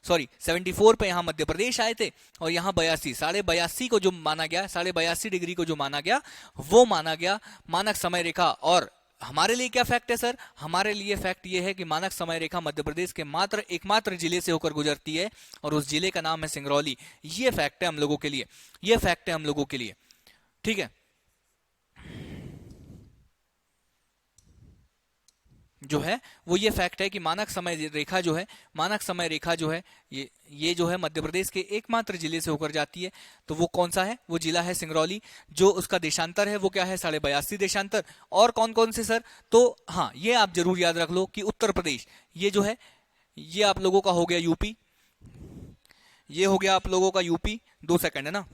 सॉरी 74 पे यहाँ मध्य प्रदेश आए थे, और यहाँ 82 को जो माना गया, 82.5 डिग्री को जो माना गया, वो माना गया मानक समय रेखा। और हमारे लिए क्या फैक्ट है सर? हमारे लिए फैक्ट ये है कि मानक समय रेखा मध्य प्रदेश के एकमात्र जिले से होकर गुजरती है, और उस जिले का नाम है सिंगरौली। ये फैक्ट है हम लोगों के लिए, ये फैक्ट है हम लोगों के लिए, ठीक है। जो है वो ये फैक्ट है कि मानक समय रेखा जो है ये जो है मध्य प्रदेश के एकमात्र जिले से होकर जाती है। तो वो कौन सा है? वो जिला है सिंगरौली। जो उसका देशांतर है वो क्या है? 82.5 देशांतर। और कौन कौन से सर? तो हाँ, ये आप जरूर याद रख लो कि उत्तर प्रदेश, ये जो है ये आप लोगों का हो गया यूपी, ये हो गया आप लोगों का यूपी। 2 सेकंड, है ना।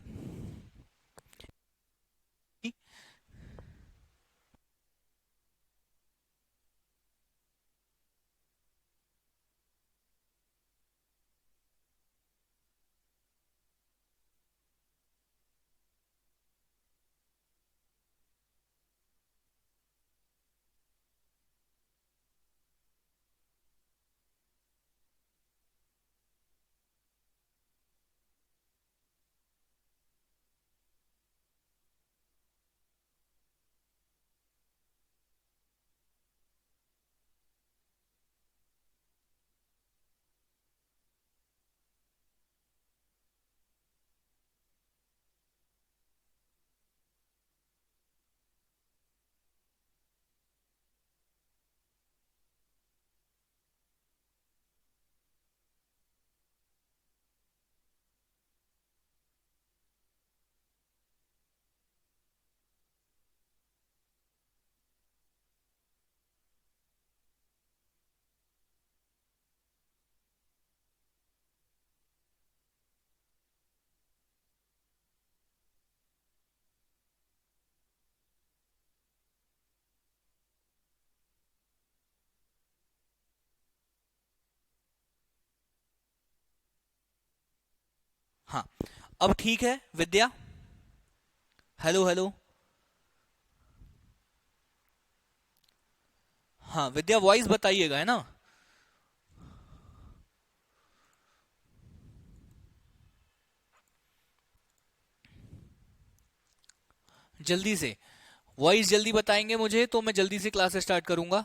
हाँ, अब ठीक है विद्या। Hello hello. हाँ विद्या, वॉइस बताइएगा, है ना। जल्दी से वॉइस जल्दी बताएंगे मुझे तो मैं जल्दी से क्लास स्टार्ट करूंगा।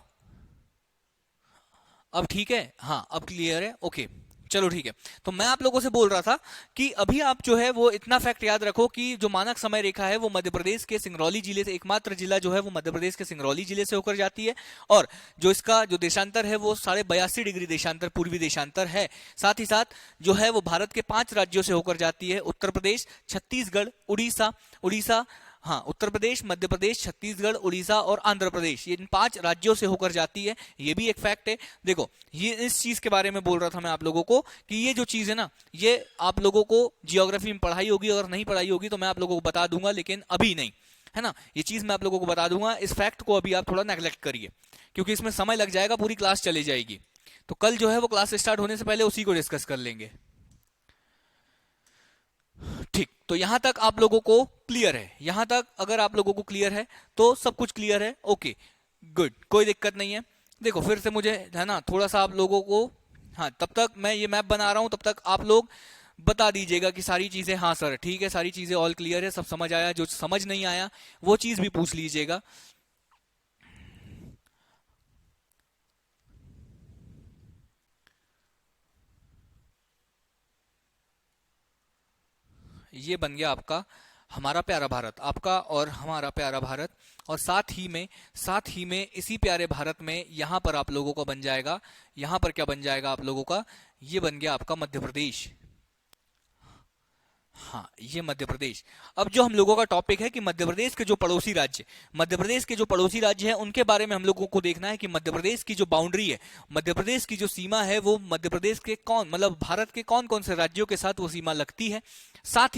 अब ठीक है, हाँ अब क्लियर है, ओके। चलो ठीक है। तो मैं आप लोगों से बोल रहा था कि अभी आप जो है वो इतना फैक्ट याद रखो कि जो मानक समय रेखा है वो मध्य प्रदेश के सिंगरौली जिले से, एकमात्र जिला जो है वो मध्य प्रदेश के सिंगरौली जिले से होकर जाती है। और जो इसका जो देशांतर है वो 82.5 डिग्री देशांतर, पूर्वी देशांतर है। साथ ही साथ जो है वो भारत के 5 राज्यों से होकर जाती है, उत्तर प्रदेश, छत्तीसगढ़, उड़ीसा, उड़ीसा, हाँ उत्तर प्रदेश, मध्य प्रदेश, छत्तीसगढ़, उड़ीसा और आंध्र प्रदेश, ये इन 5 राज्यों से होकर जाती है। ये भी एक फैक्ट है। देखो, ये इस चीज के बारे में बोल रहा था मैं आप लोगों को कि ये जो चीज है ना, ये आप लोगों को जियोग्राफी में पढ़ाई होगी, अगर नहीं पढ़ाई होगी तो मैं आप लोगों को बता दूंगा, लेकिन अभी नहीं, है ना। ये चीज मैं आप लोगों को बता दूंगा, इस फैक्ट को अभी आप थोड़ा नेग्लेक्ट करिए, क्योंकि इसमें समय लग जाएगा, पूरी क्लास चली जाएगी। तो कल जो है वो क्लास स्टार्ट होने से पहले उसी को डिस्कस कर लेंगे। ठीक, तो यहां तक आप लोगों को क्लियर है? यहां तक अगर आप लोगों को क्लियर है तो सब कुछ क्लियर है, ओके गुड, कोई दिक्कत नहीं है। देखो फिर से मुझे है ना थोड़ा सा आप लोगों को, हाँ तब तक मैं ये मैप बना रहा हूं, तब तक आप लोग बता दीजिएगा कि सारी चीजें, हाँ सर ठीक है, सारी चीजें ऑल क्लियर है, सब समझ आया। जो समझ नहीं आया वो चीज भी पूछ लीजिएगा। ये बन गया आपका हमारा प्यारा भारत, आपका और हमारा प्यारा भारत। और साथ ही में इसी प्यारे भारत में यहाँ पर आप लोगों का बन जाएगा, यहाँ पर क्या बन जाएगा आप लोगों का, ये बन गया आपका मध्य प्रदेश। हाँ ये मध्य प्रदेश। अब जो हम लोगों का टॉपिक है कि मध्य प्रदेश के जो पड़ोसी राज्य, मध्य प्रदेश के जो पड़ोसी राज्य हैं उनके बारे में हम लोगों को देखना है कि मध्य प्रदेश की जो बाउंड्री है, मध्य प्रदेश की जो सीमा है वो मध्य प्रदेश के कौन, मतलब भारत के कौन कौन से राज्यों के साथ वो सीमा लगती है। साथ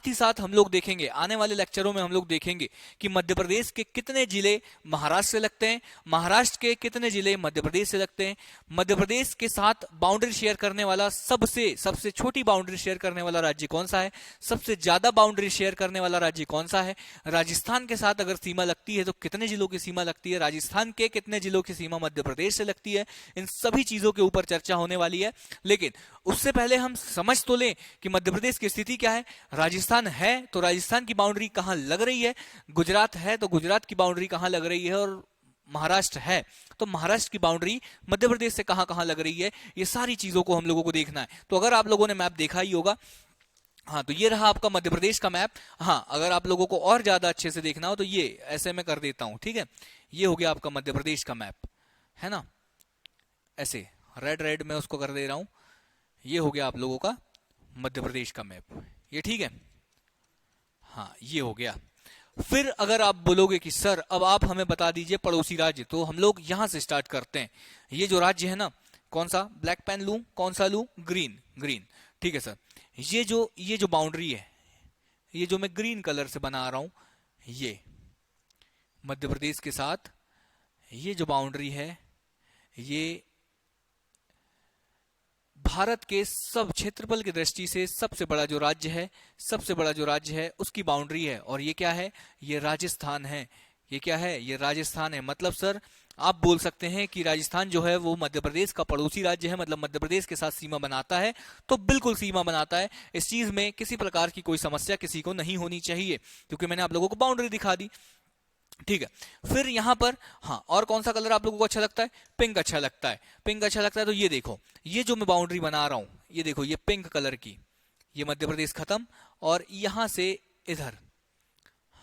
ही साथ हम लोग देखेंगे, आने वाले लेक्चरों में हम लोग देखेंगे कि मध्य प्रदेश के कितने जिले महाराष्ट्र से लगते हैं, महाराष्ट्र के कितने जिले मध्य प्रदेश से लगते हैं, मध्य प्रदेश के साथ बाउंड्री शेयर करने वाला सबसे सबसे छोटी बाउंड्री शेयर करने वाला राज्य कौन सा है, सबसे ज्यादा बाउंड्री शेयर करने वाला राज्य कौन सा है, राजस्थान के साथ अगर सीमा लगती है तो कितने जिलों की सीमा लगती है, राजस्थान के कितने जिलों की सीमा मध्य प्रदेश से लगती है। इन सभी चीजों के ऊपर चर्चा होने वाली है। लेकिन उससे पहले हम समझ तो लें कि मध्य प्रदेश की स्थिति क्या है। राजस्थान है तो राजस्थान की बाउंड्री कहां लग रही है, गुजरात है तो गुजरात की बाउंड्री कहां लग रही है, और महाराष्ट्र है तो महाराष्ट्र की बाउंड्री मध्य प्रदेश से कहां कहां लग रही है। ये सारी चीजों को हम लोगों को देखना है। तो अगर आप लोगों ने मैप देखा ही होगा, हाँ तो ये रहा आपका मध्य प्रदेश का मैप। हाँ अगर आप लोगों को और ज्यादा अच्छे से देखना हो तो ये ऐसे मैं कर देता हूं, ठीक है। ये हो गया आपका मध्य प्रदेश का मैप, है ना, ऐसे रेड रेड में उसको कर दे रहा हूं। ये हो गया आप लोगों का मध्य प्रदेश का मैप, ये ठीक है। हाँ ये हो गया। फिर अगर आप बोलोगे कि सर अब आप हमें बता दीजिए पड़ोसी राज्य, तो हम लोग यहां से स्टार्ट करते हैं। ये जो राज्य है ना, कौन सा ब्लैक पेन लूं, कौन सा लूं, ग्रीन, ग्रीन, ठीक है सर। ये जो बाउंड्री है, ये जो मैं ग्रीन कलर से बना रहा हूं, ये मध्य प्रदेश के साथ ये जो बाउंड्री है, ये भारत के सब क्षेत्रफल की दृष्टि से सबसे बड़ा जो राज्य है, सबसे बड़ा जो राज्य है उसकी बाउंड्री है। और ये क्या है, ये राजस्थान है। ये क्या है, ये राजस्थान है। मतलब सर आप बोल सकते हैं कि राजस्थान जो है वो मध्य प्रदेश का पड़ोसी राज्य है, मतलब मध्य प्रदेश के साथ सीमा बनाता है। तो बिल्कुल सीमा बनाता है, इस चीज में किसी प्रकार की कोई समस्या किसी को नहीं होनी चाहिए, क्योंकि मैंने आप लोगों को बाउंड्री दिखा दी, ठीक है। फिर यहां पर हाँ, और कौन सा कलर आप लोगों को अच्छा लगता है, पिंक अच्छा लगता है, पिंक अच्छा लगता है। तो ये देखो, ये जो मैं बाउंड्री बना रहा हूं, ये देखो, ये पिंक कलर की, ये मध्य प्रदेश खत्म, और यहां से इधर,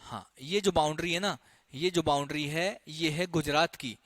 हाँ ये जो बाउंड्री है ना, ये जो बाउंड्री है ये है गुजरात की,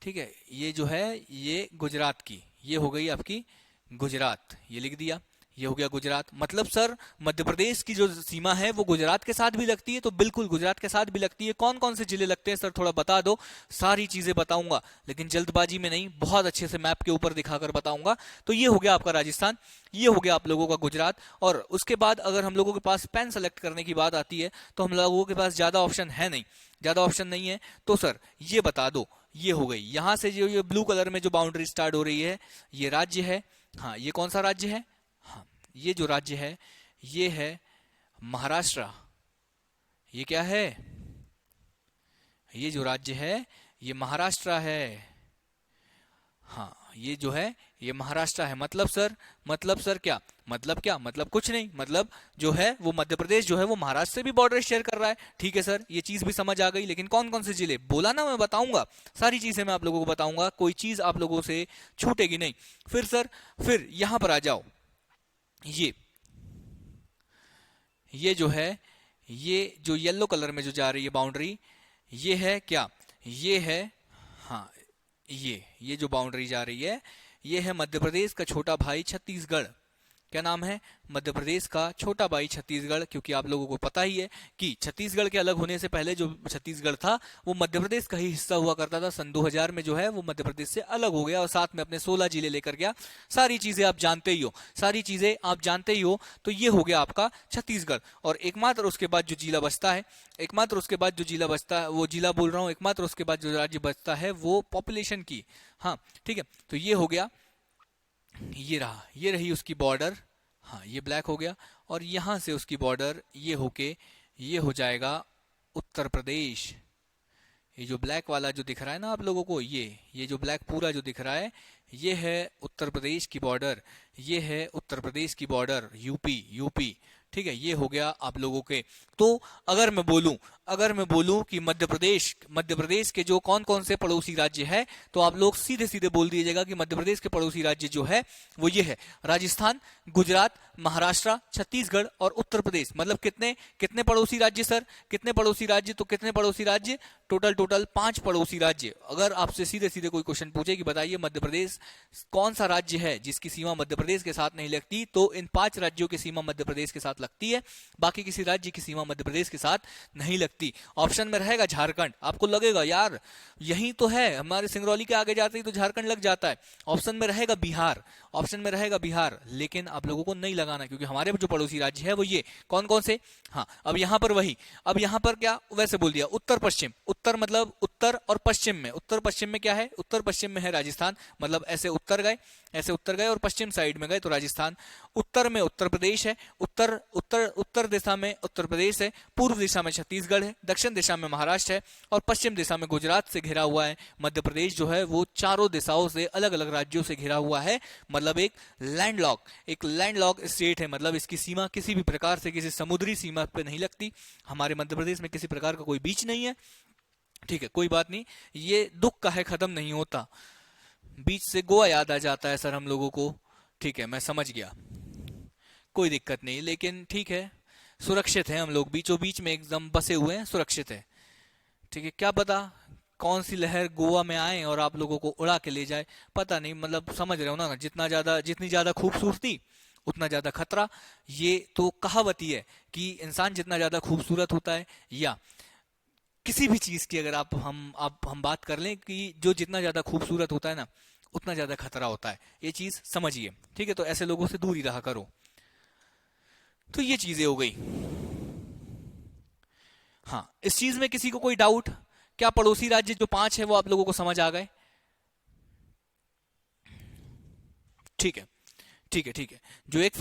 ठीक है। ये जो है ये गुजरात की, ये हो गई आपकी गुजरात, ये लिख दिया, ये हो गया गुजरात। मतलब सर मध्य प्रदेश की जो सीमा है वो गुजरात के साथ भी लगती है, तो बिल्कुल गुजरात के साथ भी लगती है। कौन कौन से जिले लगते हैं सर थोड़ा बता दो। सारी चीजें बताऊंगा, लेकिन जल्दबाजी में नहीं, बहुत अच्छे से मैप के ऊपर दिखाकर बताऊंगा। तो ये हो गया आपका राजस्थान, ये हो गया आप लोगों का गुजरात। और उसके बाद अगर हम लोगों के पास पेन सेलेक्ट करने की बात आती है तो हम लोगों के पास ज्यादा ऑप्शन है नहीं, ज्यादा ऑप्शन नहीं है। तो सर ये बता दो, ये हो गई, यहां से जो ये ब्लू कलर में जो बाउंड्री स्टार्ट हो रही है ये राज्य है। हाँ ये कौन सा राज्य है, हाँ ये जो राज्य है ये है महाराष्ट्र। ये क्या है? ये जो राज्य है ये महाराष्ट्र है। हाँ, ये जो है ये महाराष्ट्र है। मतलब सर क्या? मतलब कुछ नहीं, मतलब जो है वो मध्य प्रदेश जो है वो महाराष्ट्र से भी बॉर्डर शेयर कर रहा है। ठीक है सर, ये चीज भी समझ आ गई, लेकिन कौन कौन से जिले बोला ना, मैं बताऊंगा सारी चीजें, मैं आप लोगों को बताऊंगा, कोई चीज आप लोगों से छूटेगी नहीं। फिर सर, फिर यहां पर आ जाओ। ये जो है, ये जो येलो कलर में जो जा रही है बाउंड्री, ये है क्या? ये है, हाँ, ये जो बाउंड्री जा रही है ये है मध्य प्रदेश का छोटा भाई छत्तीसगढ़। क्या नाम है? मध्य प्रदेश का छोटा भाई छत्तीसगढ़। क्योंकि आप लोगों को पता ही है कि छत्तीसगढ़ के अलग होने से पहले जो छत्तीसगढ़ था वो मध्य प्रदेश का ही हिस्सा हुआ करता था। सन 2000 में जो है वो मध्य प्रदेश से अलग हो गया और साथ में अपने 16 जिले लेकर गया। सारी चीजें आप जानते ही हो। तो ये हो गया आपका छत्तीसगढ़। और एकमात्र उसके बाद जो जिला बचता है, वो जिला बोल रहा हूँ, एकमात्र उसके बाद जो राज्य बचता है वो पॉपुलेशन की। हाँ ठीक है, तो ये हो गया, ये रही उसकी बॉर्डर। हाँ, ये ब्लैक हो गया और यहां से उसकी बॉर्डर ये होके ये हो जाएगा उत्तर प्रदेश। ये जो ब्लैक वाला जो दिख रहा है ना आप लोगों को, ये जो ब्लैक पूरा जो दिख रहा है ये है उत्तर प्रदेश की बॉर्डर। ये है उत्तर प्रदेश की बॉर्डर, यूपी। ठीक है, ये हो गया आप लोगों के। तो अगर मैं बोलूं कि मध्य प्रदेश के जो कौन कौन से पड़ोसी राज्य है, तो आप लोग सीधे सीधे बोल दीजिएगा कि मध्य प्रदेश के पड़ोसी राज्य जो है वो ये है: राजस्थान, गुजरात, महाराष्ट्र, छत्तीसगढ़ और उत्तर प्रदेश। मतलब कितने पड़ोसी राज्य सर? कितने पड़ोसी राज्य? तो कितने पड़ोसी राज्य? टोटल 5 पड़ोसी राज्य। अगर आपसे सीधे सीधे कोई क्वेश्चन पूछे कि बताइए मध्य प्रदेश कौन सा राज्य है जिसकी सीमा मध्य प्रदेश के साथ नहीं लगती, तो इन 5 राज्यों की सीमा मध्य प्रदेश के साथ लगती है, बाकी किसी राज्य की सीमा मध्य प्रदेश के साथ नहीं लगती। ऑप्शन में रहेगा झारखंड। आपको लगेगा यार यही तो है, हमारे सिंगरौली के आगे जाते ही तो झारखंड लग जाता है। ऑप्शन में रहेगा बिहार, लेकिन आप लोगों को नहीं लगाना, क्योंकि हमारे जो पड़ोसी राज्य है वो ये कौन कौन से। हाँ, अब यहाँ पर क्या वैसे बोल दिया, उत्तर पश्चिम। उत्तर मतलब उत्तर और पश्चिम में, उत्तर पश्चिम में क्या है? उत्तर पश्चिम में है राजस्थान। मतलब ऐसे उत्तर गए और पश्चिम साइड में गए तो राजस्थान। उत्तर में उत्तर प्रदेश है, उत्तर दिशा में उत्तर प्रदेश है, पूर्व दिशा में छत्तीसगढ़ है, दक्षिण दिशा में महाराष्ट्र है और पश्चिम दिशा में गुजरात से घिरा हुआ है। मध्य प्रदेश जो है वो चारों दिशाओं से अलग अलग राज्यों से घिरा हुआ है। मतलब एक लैंडलॉक स्टेट है। मतलब इसकी सीमा किसी भी प्रकार से किसी समुद्री सीमा पे नहीं लगती। हमारे मध्य प्रदेश में किसी प्रकार का कोई बीच नहीं है। ठीक है, कोई बात नहीं, ये दुख का है, खत्म नहीं होता। बीच से गोवा याद आ जाता है सर हम लोगों को। ठीक है, मैं समझ गया, कोई दिक्कत नहीं, लेकिन ठीक है, सुरक्षित है हम लोग, बीचों बीच में एकदम बसे हुए हैं, सुरक्षित है। ठीक है, क्या पता कौन सी लहर गोवा में आए और आप लोगों को उड़ा के ले जाए, पता नहीं। मतलब समझ रहे हो ना, जितनी ज्यादा खूबसूरती उतना ज्यादा खतरा। ये तो कहावत ही है कि इंसान जितना ज्यादा खूबसूरत होता है, या किसी भी चीज की अगर हम बात कर लें कि जो जितना ज्यादा खूबसूरत होता है ना उतना ज्यादा खतरा होता है। ये चीज समझिए, ठीक है? तो ऐसे लोगों से दूर ही रहा करो। तो ये चीजें हो गई। हाँ, इस चीज में किसी को कोई डाउट? क्या पड़ोसी राज्य जो 5 है वो आप लोगों को समझ आ गए? ठीक है, ठीक है। जो एक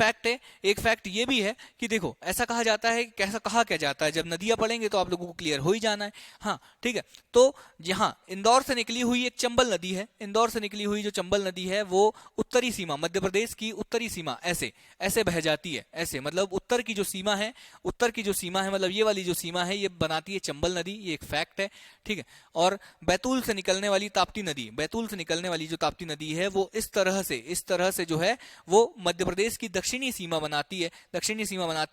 फैक्ट ये भी है कि देखो, ऐसा कहा जाता है, कैसा कहा क्या जाता है, जब नदियां पढ़ेंगे तो आप लोगों को क्लियर हो ही जाना है। हाँ ठीक है, तो यहाँ इंदौर से निकली हुई एक चंबल नदी है। इंदौर से निकली हुई जो चंबल नदी है वो उत्तरी सीमा, मध्य प्रदेश की उत्तरी सीमा ऐसे बह जाती है। ऐसे मतलब उत्तर की जो सीमा है मतलब ये वाली जो सीमा है ये बनाती है चंबल नदी। ये एक फैक्ट है, ठीक है? और बैतूल से निकलने वाली जो ताप्ती नदी है वो इस तरह से जो है वो मध्य प्रदेश की दक्षिणी सीमा बनाती है।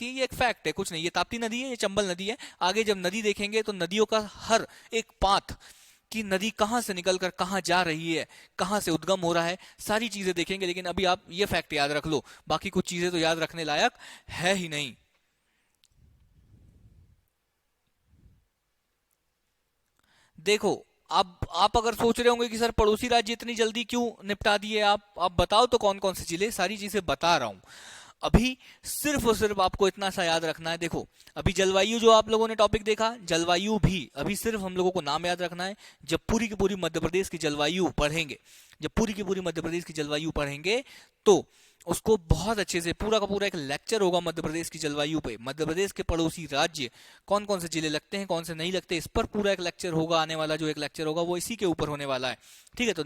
ये एक फैक्ट है, कुछ नहीं। ये ताप्ती नदी है, ये चंबल नदी है। आगे जब नदी देखेंगे तो नदियों का हर एक पाथ कि नदी कहां से निकलकर कहां जा रही है, कहां से उद्गम हो रहा है, सारी चीजें देखेंगे। लेकिन अभी आप ये फैक्ट याद रख लो, बाकी कुछ चीजें तो याद रखने लायक है ही नहीं। देखो, अब आप अगर सोच रहे होंगे कि सर पड़ोसी राज्य इतनी जल्दी क्यों निपटा दिए आप बताओ तो कौन कौन से जिले। सारी चीजें बता रहा हूं। अभी सिर्फ और सिर्फ आपको इतना सा याद रखना है। देखो, अभी जलवायु जो आप लोगों ने टॉपिक देखा, जलवायु भी अभी सिर्फ हम लोगों को नाम याद रखना है। जब पूरी की पूरी मध्य प्रदेश की जलवायु पढ़ेंगे तो उसको बहुत अच्छे से पूरा का पूरा एक लेक्चर होगा मध्य प्रदेश की जलवायु पे, मध्य प्रदेश के पड़ोसी राज्य कौन कौन से जिले लगते हैं, कौन से नहीं लगते, इस पर पूरा एक लेक्चर होगा। आने वाला जो एक लेक्चर होगा वो इसी के ऊपर होने वाला है। ठीक है, तो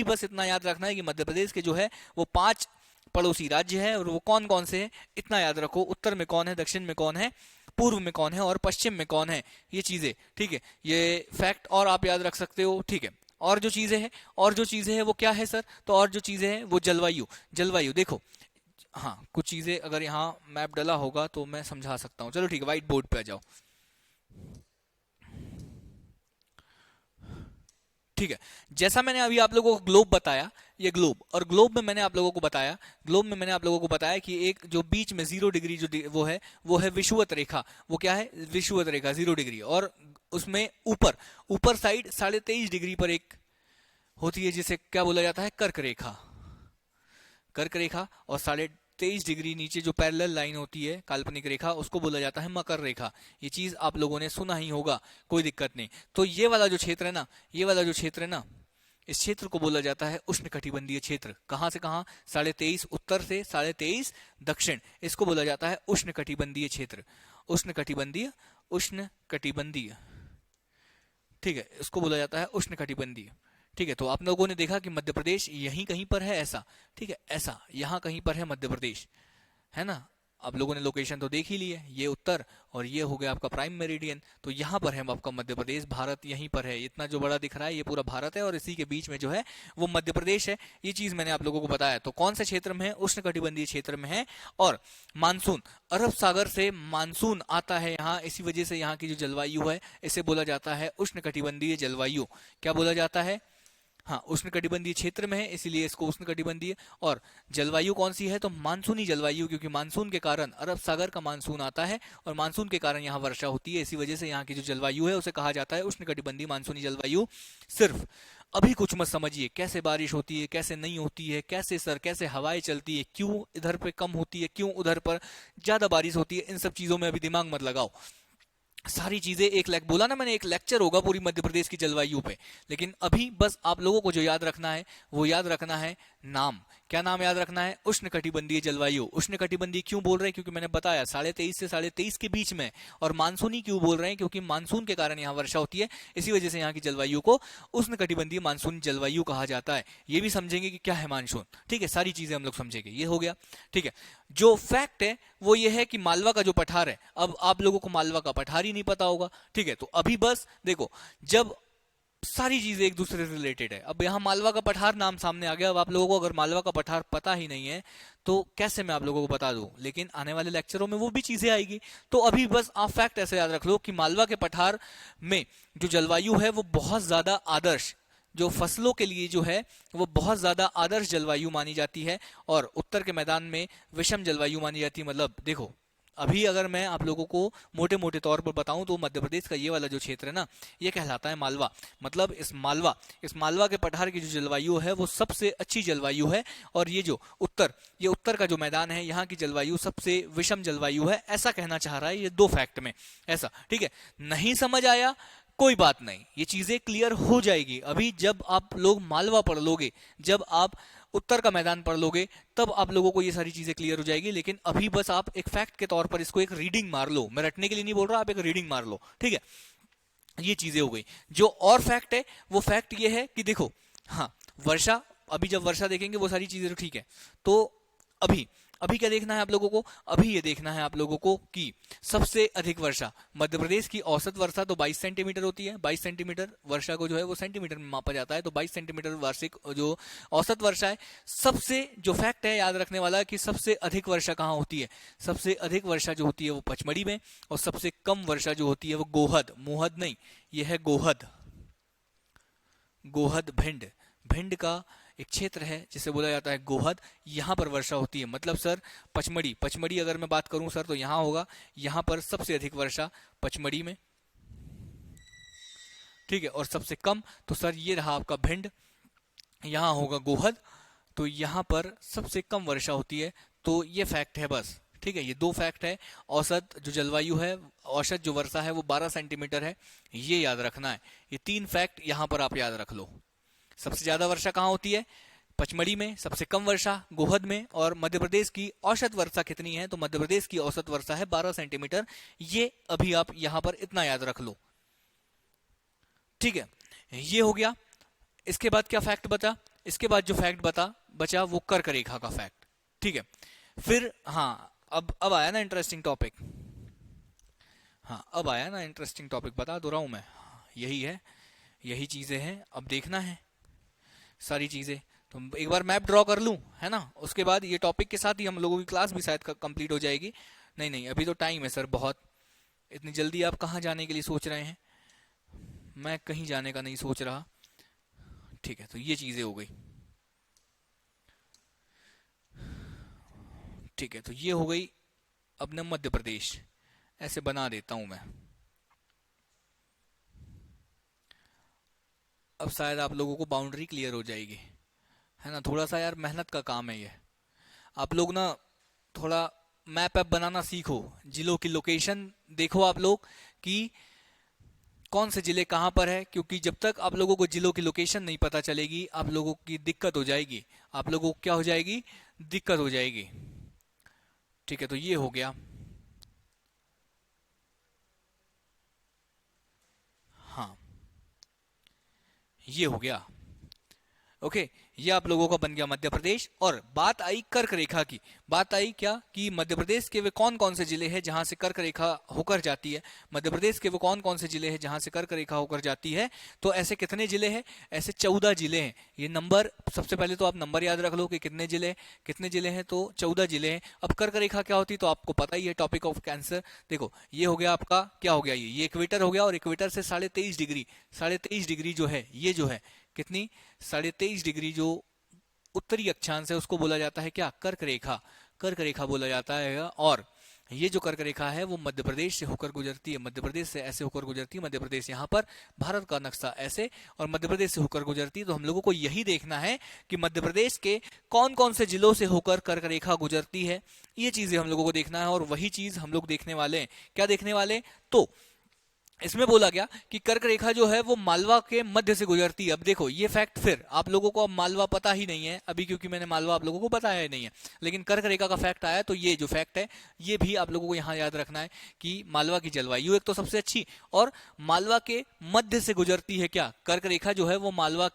बस इतना याद रखना है कि मध्य प्रदेश के जो है वो 5 पड़ोसी राज्य है और वो कौन कौन से हैं इतना याद रखो। उत्तर में कौन है, दक्षिण में कौन है, पूर्व में कौन है और पश्चिम में कौन है, ये चीजें। ठीक है, ये फैक्ट और आप याद रख सकते हो। ठीक है, और जो चीजें हैं वो क्या है सर, तो और जो चीजें हैं वो जलवायु देखो। हाँ, कुछ चीजें अगर यहाँ मैप डला होगा तो मैं समझा सकता हूँ। चलो ठीक है, व्हाइट बोर्ड पे आ जाओ। ठीक है, जैसा मैंने अभी आप लोगों को ग्लोब बताया, ये ग्लोब, और ग्लोब में मैंने आप लोगों को बताया कि एक जो बीच में 0 डिग्री वो है विषुवत रेखा। वो क्या है, विषुवत रेखा 0 डिग्री, और उसमें ऊपर साइड 23.5 डिग्री पर एक होती है जिसे क्या बोला जाता है, कर्क रेखा, और 23.5 डिग्री नीचे जो पैरेलल लाइन होती है, काल्पनिक रेखा, उसको बोला जाता है मकर रेखा। ये चीज आप लोगों ने सुना ही होगा, कोई दिक्कत नहीं। तो ये वाला जो क्षेत्र है ना, इस क्षेत्र को बोला जाता है उष्णकटिबंधीय क्षेत्र। कहां से कहां, 23.5 उत्तर से 23.5 दक्षिण, इसको बोला जाता है उष्णकटिबंधीय क्षेत्र। उष्णकटिबंधीय, ठीक है, इसको बोला जाता है उष्णकटिबंधीय। ठीक है, तो आप लोगों ने देखा कि मध्य प्रदेश यहीं कहीं पर है, ऐसा। ठीक है, ऐसा यहाँ कहीं पर है मध्य प्रदेश, है ना। आप लोगों ने लोकेशन तो देख ही ली है, ये उत्तर और ये हो गया आपका प्राइम मेरिडियन। तो यहाँ पर है आपका मध्य प्रदेश, भारत यहीं पर है। इतना जो बड़ा दिख रहा है ये पूरा भारत है, और इसी के बीच में जो है वो मध्य प्रदेश है। ये चीज मैंने आप लोगों को बताया। तो कौन से क्षेत्र में है, उष्णकटिबंधीय क्षेत्र में है। और मानसून, अरब सागर से मानसून आता है यहाँ, इसी वजह से यहाँ की जो जलवायु है इसे बोला जाता है उष्णकटिबंधीय जलवायु। क्या बोला जाता है, हाँ, उष्णकटिबंधीय क्षेत्र में है इसीलिए इसको उष्णकटिबंधीय। और जलवायु कौन सी है, तो मानसूनी जलवायु, क्योंकि मानसून के कारण अरब सागर का मानसून आता है और मानसून के कारण यहाँ वर्षा होती है। इसी वजह से यहाँ की जो जलवायु है उसे कहा जाता है उष्णकटिबंधीय मानसूनी जलवायु। सिर्फ अभी कुछ मत समझिए कैसे बारिश होती है, कैसे नहीं होती है, कैसे हवाएं चलती है, क्यों इधर पे कम होती है, क्यों उधर पर ज्यादा बारिश होती है, इन सब चीजों में अभी दिमाग मत लगाओ। सारी चीजें बोला ना मैंने, एक लेक्चर होगा पूरी मध्य प्रदेश की जलवायु पे। लेकिन अभी बस आप लोगों को जो याद रखना है वो याद रखना है नाम। क्या नाम याद रखना है, उष्णकटिबंधीय जलवायु। उष्णकटिबंधीय क्यों बोल रहे हैं, क्योंकि मैंने बताया 23.5 से 23.5 के बीच में। और मानसूनी क्यों बोल रहे हैं, क्योंकि मानसून के कारण यहाँ वर्षा होती है, इसी वजह से यहाँ की जलवायु को उष्णकटिबंधीय मानसूनी जलवायु कहा जाता है। ये भी समझेंगे कि क्या है मानसून। ठीक है, सारी चीजें हम लोग समझेंगे, ये हो गया। ठीक है, जो फैक्ट है वो ये है कि मालवा का जो पठार है, अब आप लोगों को मालवा का पठार ही नहीं पता होगा। ठीक है, तो अभी बस देखो, जब सारी चीजें एक दूसरे से रिलेटेड है। अब यहाँ मालवा का पठार नाम सामने आ गया। अब आप लोगों को अगर मालवा का पठार पता ही नहीं है तो कैसे मैं आप लोगों को बता दूं, लेकिन आने वाले लेक्चरों में वो भी चीजें आएगी। तो अभी बस आप फैक्ट ऐसे याद रख लो कि मालवा के पठार में जो जलवायु है वो बहुत ज्यादा आदर्श, जो फसलों के लिए जो है वो बहुत ज्यादा आदर्श जलवायु मानी जाती है। और उत्तर के मैदान में विषम जलवायु मानी जाती है। मतलब देखो, अभी अगर मैं आप लोगों को मोटे मोटे तौर पर बताऊं तो मध्य प्रदेश का ये वाला जो क्षेत्र है ना, ये कहलाता है मालवा। मतलब इस मालवा के पठार की जो जलवायु है वो सबसे अच्छी जलवायु है। और ये उत्तर का जो मैदान है, यहाँ की जलवायु सबसे विषम जलवायु है, ऐसा कहना चाह रहा है ये 2 फैक्ट में, ऐसा। ठीक है, नहीं समझ आया कोई बात नहीं, ये चीजें क्लियर हो जाएगी। अभी जब आप लोग मालवा पढ़ लोगे, जब आप उत्तर का मैदान पढ़ लोगे, तब आप लोगों को ये सारी चीजें क्लियर हो जाएगी। लेकिन अभी बस आप एक फैक्ट के तौर पर इसको एक रीडिंग मार लो। मैं रटने के लिए नहीं बोल रहा, आप एक रीडिंग मार लो। ठीक है, ये चीजें हो गई। जो और फैक्ट है वो फैक्ट ये है कि देखो, हाँ, वर्षा, अभी जब वर्षा देखेंगे वो सारी चीजें तो ठीक है। तो अभी क्या देखना है आप लोगों को, अभी ये देखना है आप लोगों को कि सबसे अधिक वर्षा, मध्य प्रदेश की औसत वर्षा तो 22 सेंटीमीटर होती है। 22 सेंटीमीटर वर्षा को जो है वो सेंटीमीटर में मापा जाता है। तो 22 सेंटीमीटर वार्षिक जो औसत वर्षा है। सबसे जो फैक्ट है याद रखने वाला कि सबसे अधिक वर्षा कहाँ होती है, सबसे अधिक वर्षा जो होती है वो पचमढ़ी में, और सबसे कम वर्षा जो होती है वो गोहद, मोहद नहीं, ये है गोहद भिंड का एक क्षेत्र है जिसे बोला जाता है गोहद। यहाँ पर वर्षा होती है। मतलब सर पचमढ़ी अगर मैं बात करूं सर तो यहाँ होगा, यहाँ पर सबसे अधिक वर्षा पचमढ़ी में। ठीक है, और सबसे कम तो सर ये रहा आपका भिंड, यहाँ होगा गोहद। तो यहाँ पर सबसे कम वर्षा होती है। तो ये फैक्ट है बस। ठीक है, ये 2 फैक्ट है। औसत जो जलवायु है, औसत जो वर्षा है वो 12 सेंटीमीटर है, ये याद रखना है। ये 3 फैक्ट यहाँ पर आप याद रख लो। सबसे ज्यादा वर्षा कहाँ होती है, पचमढ़ी में सबसे कम वर्षा गोहद में। और मध्य प्रदेश की औसत वर्षा कितनी है, तो मध्य प्रदेश की औसत वर्षा है 12 सेंटीमीटर। ये अभी आप यहां पर इतना याद रख लो, ठीक है। ये हो गया। इसके बाद क्या फैक्ट बचा, इसके बाद जो फैक्ट बचा वो कर्क रेखा का फैक्ट, ठीक है। फिर हाँ, अब आया ना इंटरेस्टिंग टॉपिक, हाँ अब आया ना इंटरेस्टिंग टॉपिक, बता दो रहा हूं मैं, यही है, यही चीजें हैं, अब देखना है सारी चीजें। तो एक बार मैप ड्रॉ कर लूं, है ना, उसके बाद ये टॉपिक के साथ ही हम लोगों की क्लास भी शायद कंप्लीट हो जाएगी। नहीं नहीं, अभी तो टाइम है सर बहुत, इतनी जल्दी आप कहाँ जाने के लिए सोच रहे हैं? मैं कहीं जाने का नहीं सोच रहा, ठीक है। तो ये चीजें हो गई, ठीक है। तो ये हो गई अपने मध्य प्रदेश, ऐसे बना देता हूं मैं। अब शायद आप लोगों को बाउंड्री क्लियर हो जाएगी, है ना। थोड़ा सा यार मेहनत का काम है ये, आप लोग ना थोड़ा मैप ऐप बनाना सीखो, जिलों की लोकेशन देखो आप लोग कि कौन से जिले कहाँ पर है, क्योंकि जब तक आप लोगों को जिलों की लोकेशन नहीं पता चलेगी आप लोगों की दिक्कत हो जाएगी, आप लोगों को क्या हो जाएगी, दिक्कत हो जाएगी, ठीक है। तो ये हो गया, हाँ ये हो गया, ओके। ये आप लोगों का बन गया मध्य प्रदेश। और बात आई कर्क रेखा की, बात आई क्या कि मध्य प्रदेश के वे कौन कौन से जिले हैं जहां से कर्क रेखा होकर जाती है, मध्य प्रदेश के वो कौन कौन से जिले हैं जहां से कर्क रेखा होकर जाती है। तो ऐसे कितने जिले हैं, ऐसे 14 जिले हैं। ये नंबर, सबसे पहले तो आप नंबर याद रख लो कि कितने जिले हैं, तो 14 जिले हैं। अब कर्क रेखा क्या होती है तो आपको पता ही है, टॉपिक ऑफ कैंसर। देखो ये हो गया आपका, क्या हो गया, ये इक्वेटर हो गया, और इक्वेटर से 23.5 डिग्री, 23.5 डिग्री जो है, ये जो है कितनी, 23.5 डिग्री जो उत्तरी अक्षांश है उसको बोला जाता है क्या, कर्क रेखा, कर्क रेखा बोला जाता है। और ये जो कर्क रेखा है वो मध्य प्रदेश से होकर गुजरती है, मध्य प्रदेश से ऐसे होकर गुजरती है, मध्य प्रदेश यहाँ पर, भारत का नक्शा ऐसे, और मध्य प्रदेश से होकर गुजरती है। तो हम लोगों को यही देखना है कि मध्य प्रदेश के कौन कौन से जिलों से होकर कर्क रेखा गुजरती है, ये चीजें हम लोगों को देखना है। और वही चीज हम लोग देखने वाले हैं, क्या देखने वाले, तो इसमें बोला गया कि कर्क रेखा जो है वो मालवा के मध्य से गुजरती है। अब देखो ये फैक्ट, फिर आप लोगों को अब मालवा पता ही नहीं है अभी, क्योंकि मैंने मालवा आप लोगों को बताया ही नहीं है, लेकिन कर्क रेखा का फैक्ट आया, तो ये जो फैक्ट है ये भी आप लोगों को यहाँ याद रखना है कि मालवा की जलवायु एक तो सबसे अच्छी, और मालवा के मध्य से गुजरती है क्या, कर्क रेखा जो है वो मालवा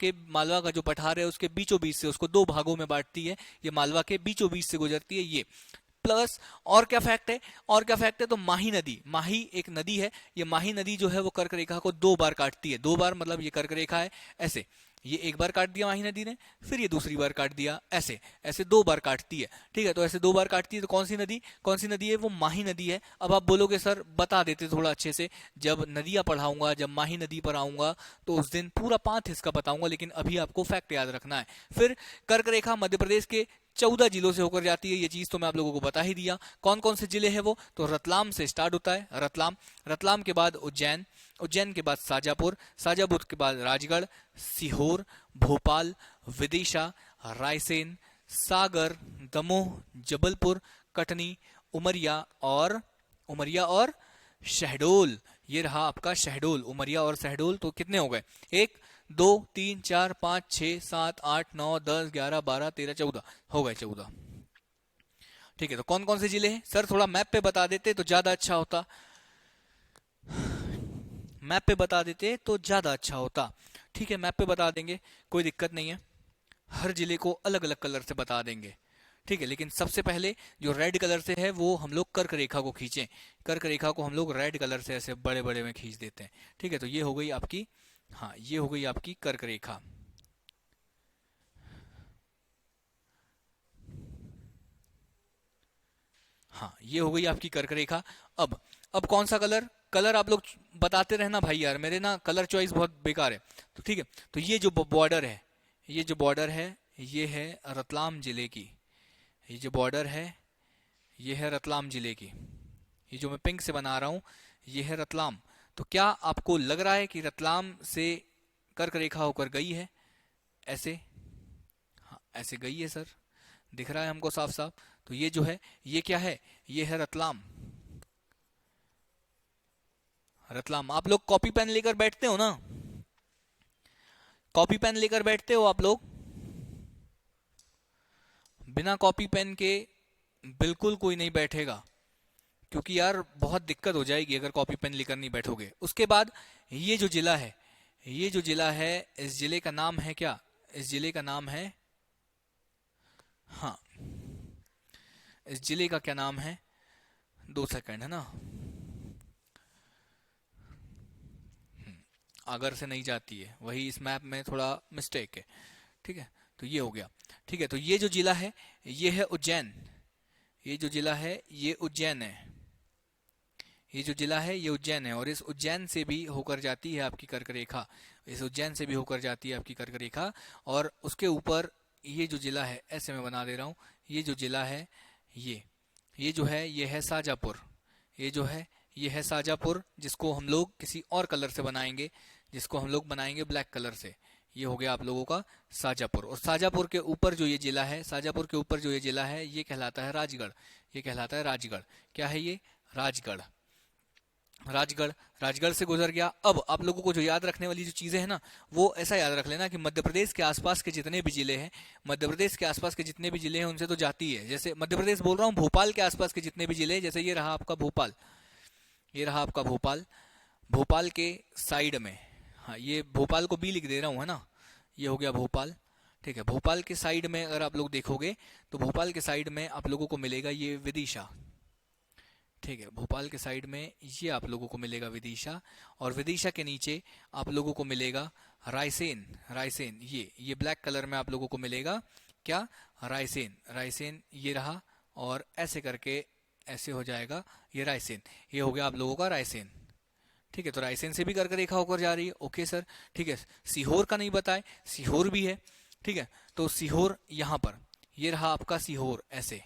का जो पठार है उसके बीचों बीच से, उसको 2 भागों में बांटती है, ये मालवा के बीचों बीच से गुजरती है ये। प्लस और क्या फैक्ट है, और क्या फैक्ट है, तो माही नदी, माही एक नदी है, ये माही नदी जो है वो कर्क रेखा को 2 बार काटती है, 2 बार मतलब ये कर्क रेखा है ऐसे, ये एक बार काट दिया माही नदी ने, फिर ये दूसरी बार काट दिया, ऐसे ऐसे 2 बार काटती है, ठीक है। तो ऐसे 2 बार काटती है, तो कौन सी नदी है, वो माही नदी है। अब आप बोलोगे सर बता देते थोड़ा अच्छे से, जब नदियां पढ़ाऊंगा, जब माही नदी पर आऊंगा तो उस दिन पूरा पांच इसका बताऊंगा, लेकिन अभी आपको फैक्ट याद रखना है। फिर कर्क रेखा मध्य प्रदेश के 14 जिलों से होकर जाती है, ये चीज तो मैं आप लोगों को बता ही दिया। कौन कौन से जिले हैं वो, तो रतलाम से स्टार्ट होता है, रतलाम के बाद उज्जैन के बाद शाजापुर के बाद राजगढ़, सीहोर, भोपाल, विदिशा, रायसेन, सागर, दमोह, जबलपुर, कटनी, उमरिया और शहडोल। ये रहा आपका शहडोल, उमरिया और शहडोल। तो कितने हो गए, 1 2 3 4 5 6 7 8 9 10 11 12 13 14 हो गए, 14, ठीक है। तो कौन कौन से जिले हैं सर, थोड़ा मैप पे बता देते तो ज्यादा अच्छा होता, मैप पे बता देते तो ज्यादा अच्छा होता, ठीक है। मैप पे बता देंगे, कोई दिक्कत नहीं है, हर जिले को अलग अलग कलर से बता देंगे, ठीक है। लेकिन सबसे पहले जो रेड कलर से है वो हम लोग कर्क रेखा को खींचें, कर्क रेखा को हम लोग रेड कलर से ऐसे बड़े बड़े में खींच देते हैं, ठीक है। तो ये हो गई आपकी, हाँ ये हो गई आपकी कर्क रेखा, हाँ ये हो गई आपकी कर्क रेखा। अब कौन सा कलर, कलर आप लोग बताते रहना भाई यार, मेरे ना कलर चॉइस बहुत बेकार है, तो ठीक है। तो ये जो बॉर्डर है, ये जो बॉर्डर है ये है रतलाम जिले की, ये जो बॉर्डर है ये है रतलाम जिले की, ये जो मैं पिंक से बना रहा हूं ये है रतलाम। तो क्या आपको लग रहा है कि रतलाम से कर्क रेखा होकर गई है, ऐसे, हाँ ऐसे गई है सर, दिख रहा है हमको साफ साफ। तो ये जो है ये क्या है, ये है रतलाम, रतलाम। आप लोग कॉपी पेन लेकर बैठते हो ना, कॉपी पेन लेकर बैठते हो आप लोग, बिना कॉपी पेन के बिल्कुल कोई नहीं बैठेगा, क्योंकि यार बहुत दिक्कत हो जाएगी अगर कॉपी पेन लेकर नहीं बैठोगे। उसके बाद ये जो जिला है, ये जो जिला है, इस जिले का नाम है क्या? इस जिले का नाम है, हाँ, इस जिले का क्या नाम है? 2 सेकंड है ना, अगर से नहीं जाती है, वही इस मैप में थोड़ा मिस्टेक है। ठीक है, तो ये हो गया। ठीक है, तो ये जो जिला है ये है उज्जैन। ये जो जिला है ये उज्जैन है। ये जो जिला है ये उज्जैन है, और इस उज्जैन से भी होकर जाती है आपकी कर्क रेखा। इस उज्जैन से भी होकर जाती है आपकी कर्क रेखा। और उसके ऊपर ये जो जिला है, ऐसे मैं बना दे रहा हूँ, ये जो जिला है ये जो है ये है शाजापुर। ये जो है ये है शाजापुर, जिसको हम लोग किसी और कलर से बनाएंगे, जिसको हम लोग बनाएंगे ब्लैक कलर से। ये हो गया आप लोगों का शाजापुर। और शाजापुर के ऊपर जो ये जिला है, शाजापुर के ऊपर जो ये जिला है, ये कहलाता है राजगढ़। ये कहलाता है राजगढ़। क्या है ये? राजगढ़। राजगढ़, राजगढ़ से गुजर गया। अब आप लोगों को जो याद रखने वाली जो चीजें हैं ना, वो ऐसा याद रख लेना कि मध्य प्रदेश के आसपास के जितने भी जिले हैं, मध्य प्रदेश के आसपास के जितने भी जिले हैं उनसे तो जाती है। जैसे मध्य प्रदेश बोल रहा हूँ, भोपाल के आसपास के जितने भी जिले हैं, जैसे ये रहा आपका भोपाल, ये रहा आपका भोपाल। भोपाल के साइड में, हाँ, ये भोपाल को बी लिख दे रहा हूँ, है ना, ये हो गया भोपाल। ठीक है, भोपाल के साइड में अगर आप लोग देखोगे तो भोपाल के साइड में आप लोगों को मिलेगा ये विदिशा। ठीक है, भोपाल के साइड में ये आप लोगों को मिलेगा विदिशा, और विदिशा के नीचे आप लोगों को मिलेगा रायसेन। रायसेन, ये ब्लैक कलर में आप लोगों को मिलेगा क्या? रायसेन। रायसेन ये रहा, और ऐसे करके ऐसे हो जाएगा ये रायसेन। ये हो गया आप लोगों का रायसेन। ठीक है, तो रायसेन से भी कर्क रेखा होकर जा रही है। ओके सर, ठीक है। सीहोर का नहीं बताए, सीहोर भी है। ठीक है, तो सीहोर यहाँ पर, ये रहा आपका सीहोर ऐसे।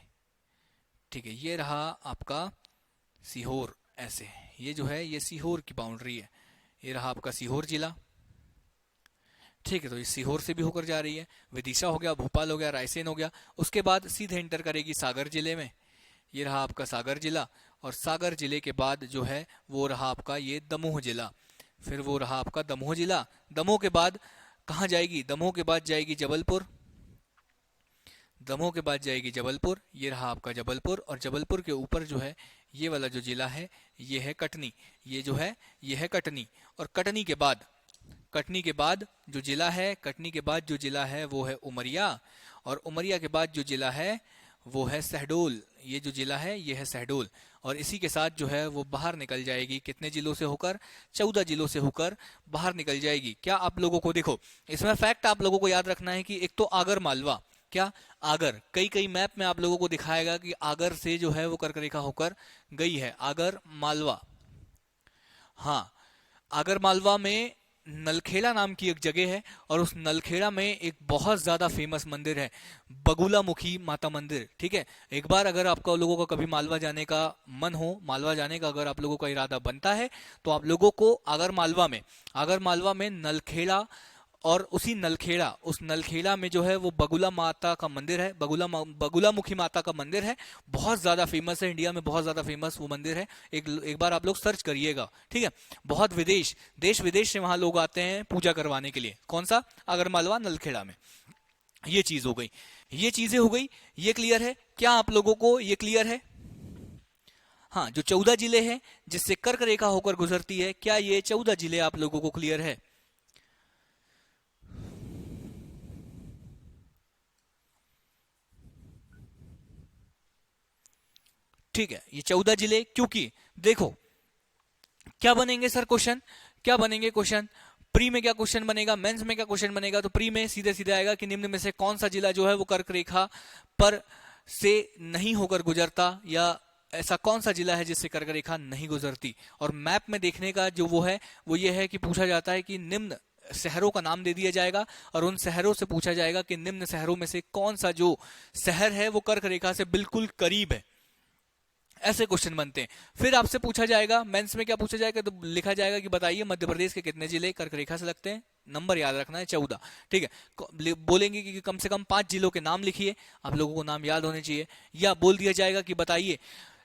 ठीक है, ये रहा आपका सीहोर ऐसे। ये जो है ये सीहोर की बाउंड्री है। ये रहा आपका सीहोर जिला। ठीक है, तो ये सीहोर से भी होकर जा रही है। विदिशा हो गया, भोपाल हो गया, रायसेन हो गया। उसके बाद सीधे इंटर करेगी सागर जिले में। ये रहा आपका सागर जिला, और सागर जिले के बाद जो है वो रहा आपका ये दमोह जिला। फिर वो रहा आपका दमोह जिला। दमोह के बाद कहाँ जाएगी? दमोह के बाद जाएगी जबलपुर। दमोह के बाद जाएगी जबलपुर। ये रहा आपका जबलपुर, और जबलपुर के ऊपर जो है ये वाला जो जिला है ये है कटनी। ये जो है ये है कटनी। और कटनी के बाद जो जिला है, कटनी के बाद जो जिला है वो है उमरिया, और उमरिया के बाद जो जिला है वो है शहडोल। ये जो जिला है ये है शहडोल, और इसी के साथ जो है वो बाहर निकल जाएगी। कितने जिलों से होकर? 14 जिलों से होकर बाहर निकल जाएगी। क्या आप लोगों को, देखो इसमें फैक्ट आप लोगों को याद रखना है कि एक तो आगर मालवा, क्या आगर, कई मैप में आप लोगों को दिखाएगा कि आगर से जो है वो कर्क रेखा होकर गई है। आगर मालवा, हाँ, आगर मालवा में नलखेड़ा नाम की एक जगह है, और उस नलखेड़ा में एक बहुत ज्यादा फेमस मंदिर है, बगुलामुखी माता मंदिर। ठीक है, एक बार अगर आपका लोगों का कभी मालवा जाने का मन हो, मालवा जाने का अगर आप लोगों का इरादा बनता है, तो आप लोगों को आगर मालवा में नलखेड़ा, और उसी नलखेड़ा, उस नलखेड़ा में जो है वो बगुला माता का मंदिर है, बगुलामुखी माता का मंदिर है। बहुत ज्यादा फेमस है, इंडिया में बहुत ज्यादा फेमस वो मंदिर है। एक बार आप लोग सर्च करिएगा। ठीक है, बहुत देश विदेश से वहां लोग आते हैं पूजा करवाने के लिए। कौन सा? आगरमालवा नलखेड़ा में। ये चीज हो गई, ये चीजें हो गई, ये क्लियर है क्या आप लोगों को? ये क्लियर है? हाँ, जो 14 जिले हैं जिससे कर्क रेखा होकर गुजरती है, क्या ये 14 जिले आप लोगों को क्लियर है? ठीक है, ये 14 जिले, क्योंकि देखो क्या बनेंगे सर क्वेश्चन, क्या बनेंगे क्वेश्चन? प्री में क्या क्वेश्चन बनेगा, मेंस में क्या क्वेश्चन बनेगा? तो प्री में सीधे सीधे आएगा कि निम्न में से कौन सा जिला जो है वो कर्क रेखा पर से नहीं होकर गुजरता, या ऐसा कौन सा जिला है जिससे कर्क रेखा नहीं गुजरती। और मैप में देखने का जो वो है वो ये है कि पूछा जाता है कि निम्न शहरों का नाम दे दिया जाएगा, और उन शहरों से पूछा जाएगा कि निम्न शहरों में से कौन सा जो शहर है वो कर्क रेखा से बिल्कुल करीब है। ऐसे क्वेश्चन बनते हैं। फिर आपसे पूछा जाएगा, मेंस में क्या पूछा जाएगा, तो लिखा जाएगा कि बताइए मध्य प्रदेश के कितने जिले कर्क रेखा से लगते हैं। नंबर याद रखना है 14। ठीक है, बोलेंगे कि कम से कम 5 जिलों के नाम लिखिए, आप लोगों को नाम याद होने चाहिए। या बोल दिया जाएगा कि बताइए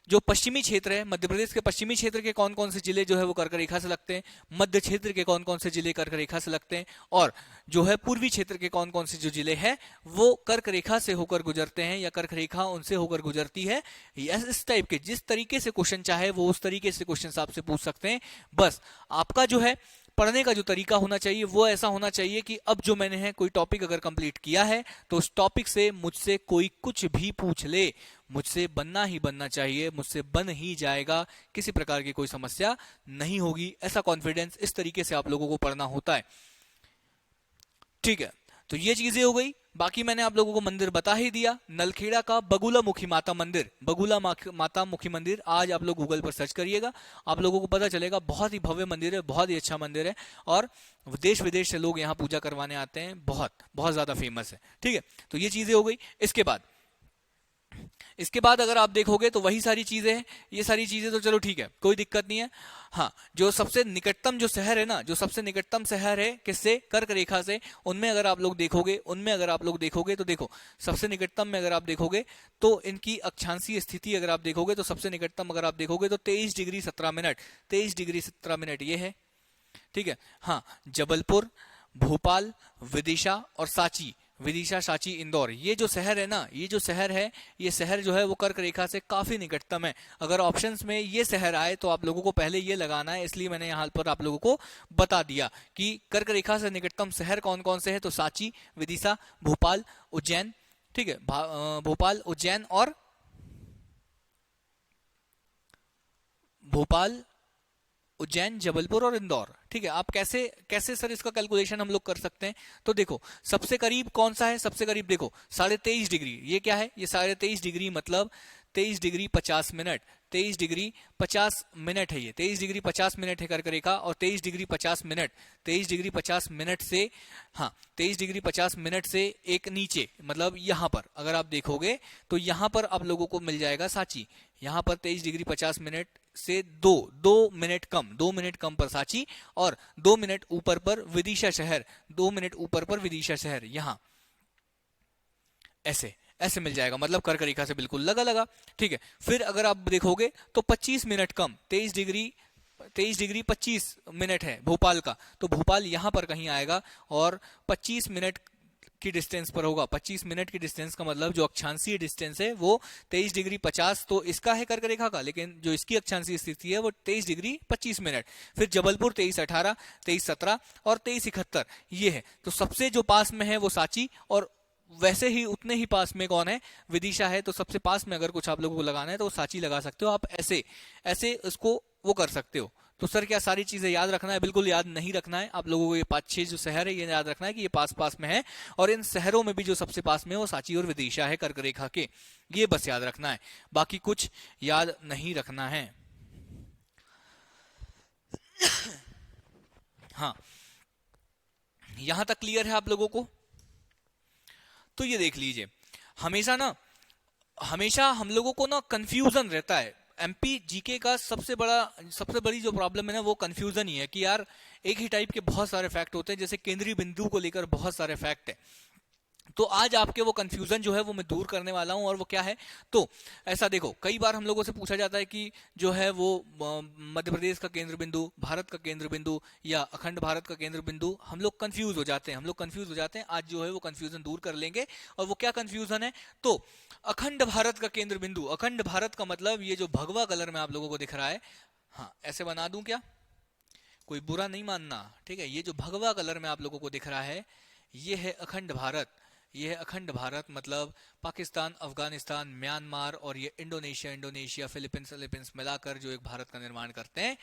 जो पश्चिमी क्षेत्र है, मध्य प्रदेश के पश्चिमी क्षेत्र के कौन कौन से जिले जो है वो कर्क रेखा से लगते हैं, मध्य क्षेत्र के कौन कौन से जिले कर्क रेखा से लगते हैं, और जो है पूर्वी क्षेत्र के कौन कौन से जो जिले हैं वो कर्क रेखा से होकर गुजरते हैं या कर्क रेखा उनसे होकर गुजरती है। इस टाइप के जिस तरीके से क्वेश्चन चाहे वो उस तरीके से क्वेश्चन आपसे पूछ सकते हैं। बस आपका जो है पढ़ने का जो तरीका होना चाहिए वो ऐसा होना चाहिए कि अब जो मैंने है कोई टॉपिक अगर कंप्लीट किया है तो उस टॉपिक से मुझसे कोई कुछ भी पूछ ले, मुझसे बनना ही बनना चाहिए, मुझसे बन ही जाएगा, किसी प्रकार की कोई समस्या नहीं होगी। ऐसा कॉन्फिडेंस, इस तरीके से आप लोगों को पढ़ना होता है। ठीक है, तो ये चीजें हो गई। बाकी मैंने आप लोगों को मंदिर बता ही दिया, नलखेड़ा का बगुला मुखी माता मंदिर, बगुला माता मुखी मंदिर, आज आप लोग गूगल पर सर्च करिएगा, आप लोगों को पता चलेगा। बहुत ही भव्य मंदिर है, बहुत ही अच्छा मंदिर है, और देश विदेश से लोग यहाँ पूजा करवाने आते हैं, बहुत बहुत ज्यादा फेमस है। ठीक है, तो ये चीजें हो गई। इसके बाद अगर आप देखोगे तो वही सारी चीजें हैं, ये सारी चीजें तो चलो ठीक है, कोई दिक्कत नहीं है। हाँ, जो सबसे निकटतम जो शहर है ना, जो सबसे निकटतम शहर है किससे, कर्क रेखा से, उनमें अगर आप लोग देखोगे तो देखो सबसे निकटतम में अगर आप देखोगे तो इनकी अक्षांशीय स्थिति अगर आप देखोगे तो सबसे निकटतम अगर आप देखोगे तो 23 डिग्री 17 मिनट, 23 डिग्री 17 मिनट ये है। ठीक है, हाँ, जबलपुर, भोपाल, विदिशा और सांची, विदिशा, सांची, इंदौर, ये जो शहर है ना, ये जो शहर है, ये शहर जो है वो कर्क रेखा से काफी निकटतम है। अगर ऑप्शंस में ये शहर आए तो आप लोगों को पहले ये लगाना है, इसलिए मैंने यहाँ पर आप लोगों को बता दिया कि कर्क रेखा से निकटतम शहर कौन कौन से है। तो सांची, विदिशा, भोपाल, उज्जैन, ठीक है, भोपाल, उज्जैन और भोपाल, उज्जैन, जबलपुर और इंदौर। ठीक है, आप कैसे कैसे सर इसका कैलकुलेशन हम लोग कर सकते हैं, तो देखो सबसे करीब कौन सा है, सबसे करीब देखो 23.5 डिग्री, ये क्या है, ये 23.5 डिग्री मतलब 23 डिग्री 50 मिनट, 23 डिग्री 50 मिनट है, ये 23 डिग्री 50 मिनट है कर्क रेखा, और 23 डिग्री 50 मिनट, 23 डिग्री 50 मिनट से, हाँ 23 डिग्री 50 मिनट से एक नीचे, मतलब यहाँ पर अगर आप देखोगे तो यहाँ पर आप लोगों को मिल जाएगा सांची, यहाँ पर 23 डिग्री 50 मिनट से दो मिनट कम पर सांची, और 2 मिनट ऊपर पर विदिशा शहर, 2 मिनट ऊपर पर विदिशा शहर, यहाँ ऐसे ऐसे मिल जाएगा, मतलब कर्क रेखा से बिल्कुल लगा। ठीक है, फिर अगर आप देखोगे तो 25 मिनट कम, 23 डिग्री 25 मिनट है भोपाल का, तो भोपाल यहाँ पर कहीं आएगा और 25 मिनट की डिस्टेंस पर होगा। 25 मिनट की डिस्टेंस का मतलब जो अक्षांशीय डिस्टेंस है वो 23 डिग्री 50 तो इसका है कर्क रेखा का, लेकिन जो इसकी अक्षांशीय स्थिति है वो 23 डिग्री 25 मिनट। फिर जबलपुर 23.18, 23.17 और 23.71 ये है। तो सबसे जो पास में है वो सांची, और वैसे ही उतने ही पास में कौन है, विदिशा है। तो सबसे पास में अगर कुछ आप लोगों को लगाना है तो सांची लगा सकते हो, आप ऐसे ऐसे उसको वो कर सकते हो। तो सर क्या सारी चीजें याद रखना है? बिल्कुल याद नहीं रखना है, आप लोगों को ये 5-6 जो शहर है ये याद रखना है कि ये पास पास में है, और इन शहरों में भी जो सबसे पास में है वो सांची और विदिशा है कर्क रेखा के, ये बस याद रखना है, बाकी कुछ याद नहीं रखना है। हाँ, यहां तक क्लियर है आप लोगों को? तो ये देख लीजिए, हमेशा हम लोगों को ना कंफ्यूजन रहता है। एमपी जीके का सबसे बड़ी जो प्रॉब्लम है ना वो कंफ्यूजन ही है कि यार एक ही टाइप के बहुत सारे फैक्ट होते हैं, जैसे केंद्रीय बिंदु को लेकर बहुत सारे फैक्ट है। तो आज आपके वो कंफ्यूजन जो है वो मैं दूर करने वाला हूं, और वो क्या है, तो ऐसा देखो, कई बार हम लोगों से पूछा जाता है कि जो है वो मध्य प्रदेश का केंद्र बिंदु, भारत का केंद्र बिंदु या अखंड भारत का केंद्र बिंदु, हम लोग कंफ्यूज हो जाते हैं। आज जो है वो कंफ्यूजन दूर कर लेंगे। और वो क्या कंफ्यूजन है, तो अखंड भारत का केंद्र बिंदु, अखंड भारत का मतलब ये जो भगवा कलर में आप लोगों को दिख रहा है, हाँ ऐसे बना दूं क्या, कोई बुरा नहीं मानना, ठीक है, ये जो भगवा कलर में आप लोगों को दिख रहा है ये है अखंड भारत। ये है अखंड भारत, मतलब पाकिस्तान, अफगानिस्तान, म्यांमार और ये इंडोनेशिया, फिलीपींस मिलाकर जो एक भारत का निर्माण करते हैं,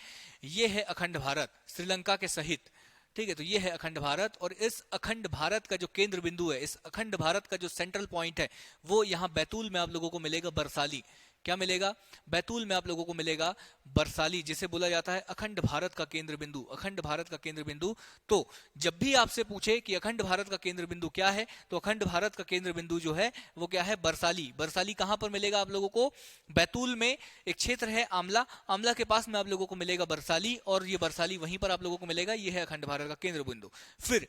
ये है अखंड भारत, श्रीलंका के सहित। ठीक है, तो ये है अखंड भारत, और इस अखंड भारत का जो केंद्र बिंदु है, इस अखंड भारत का जो सेंट्रल पॉइंट है वो यहाँ बैतूल में आप लोगों को मिलेगा, बरसाली। क्या मिलेगा? बैतूल में आप लोगों को मिलेगा बरसाली, जिसे बोला जाता है अखंड भारत का केंद्र बिंदु, अखंड भारत का केंद्र बिंदु। तो जब भी आपसे पूछे कि अखंड भारत का केंद्र बिंदु क्या है, तो अखंड भारत का केंद्र बिंदु जो है वो क्या है, बरसाली। बरसाली कहां पर मिलेगा आप लोगों को? बैतूल में एक क्षेत्र है आमला, आमला के पास में आप लोगों को मिलेगा बरसाली, और ये बरसाली वहीं पर आप लोगों को मिलेगा, ये है अखंड भारत का केंद्र बिंदु। फिर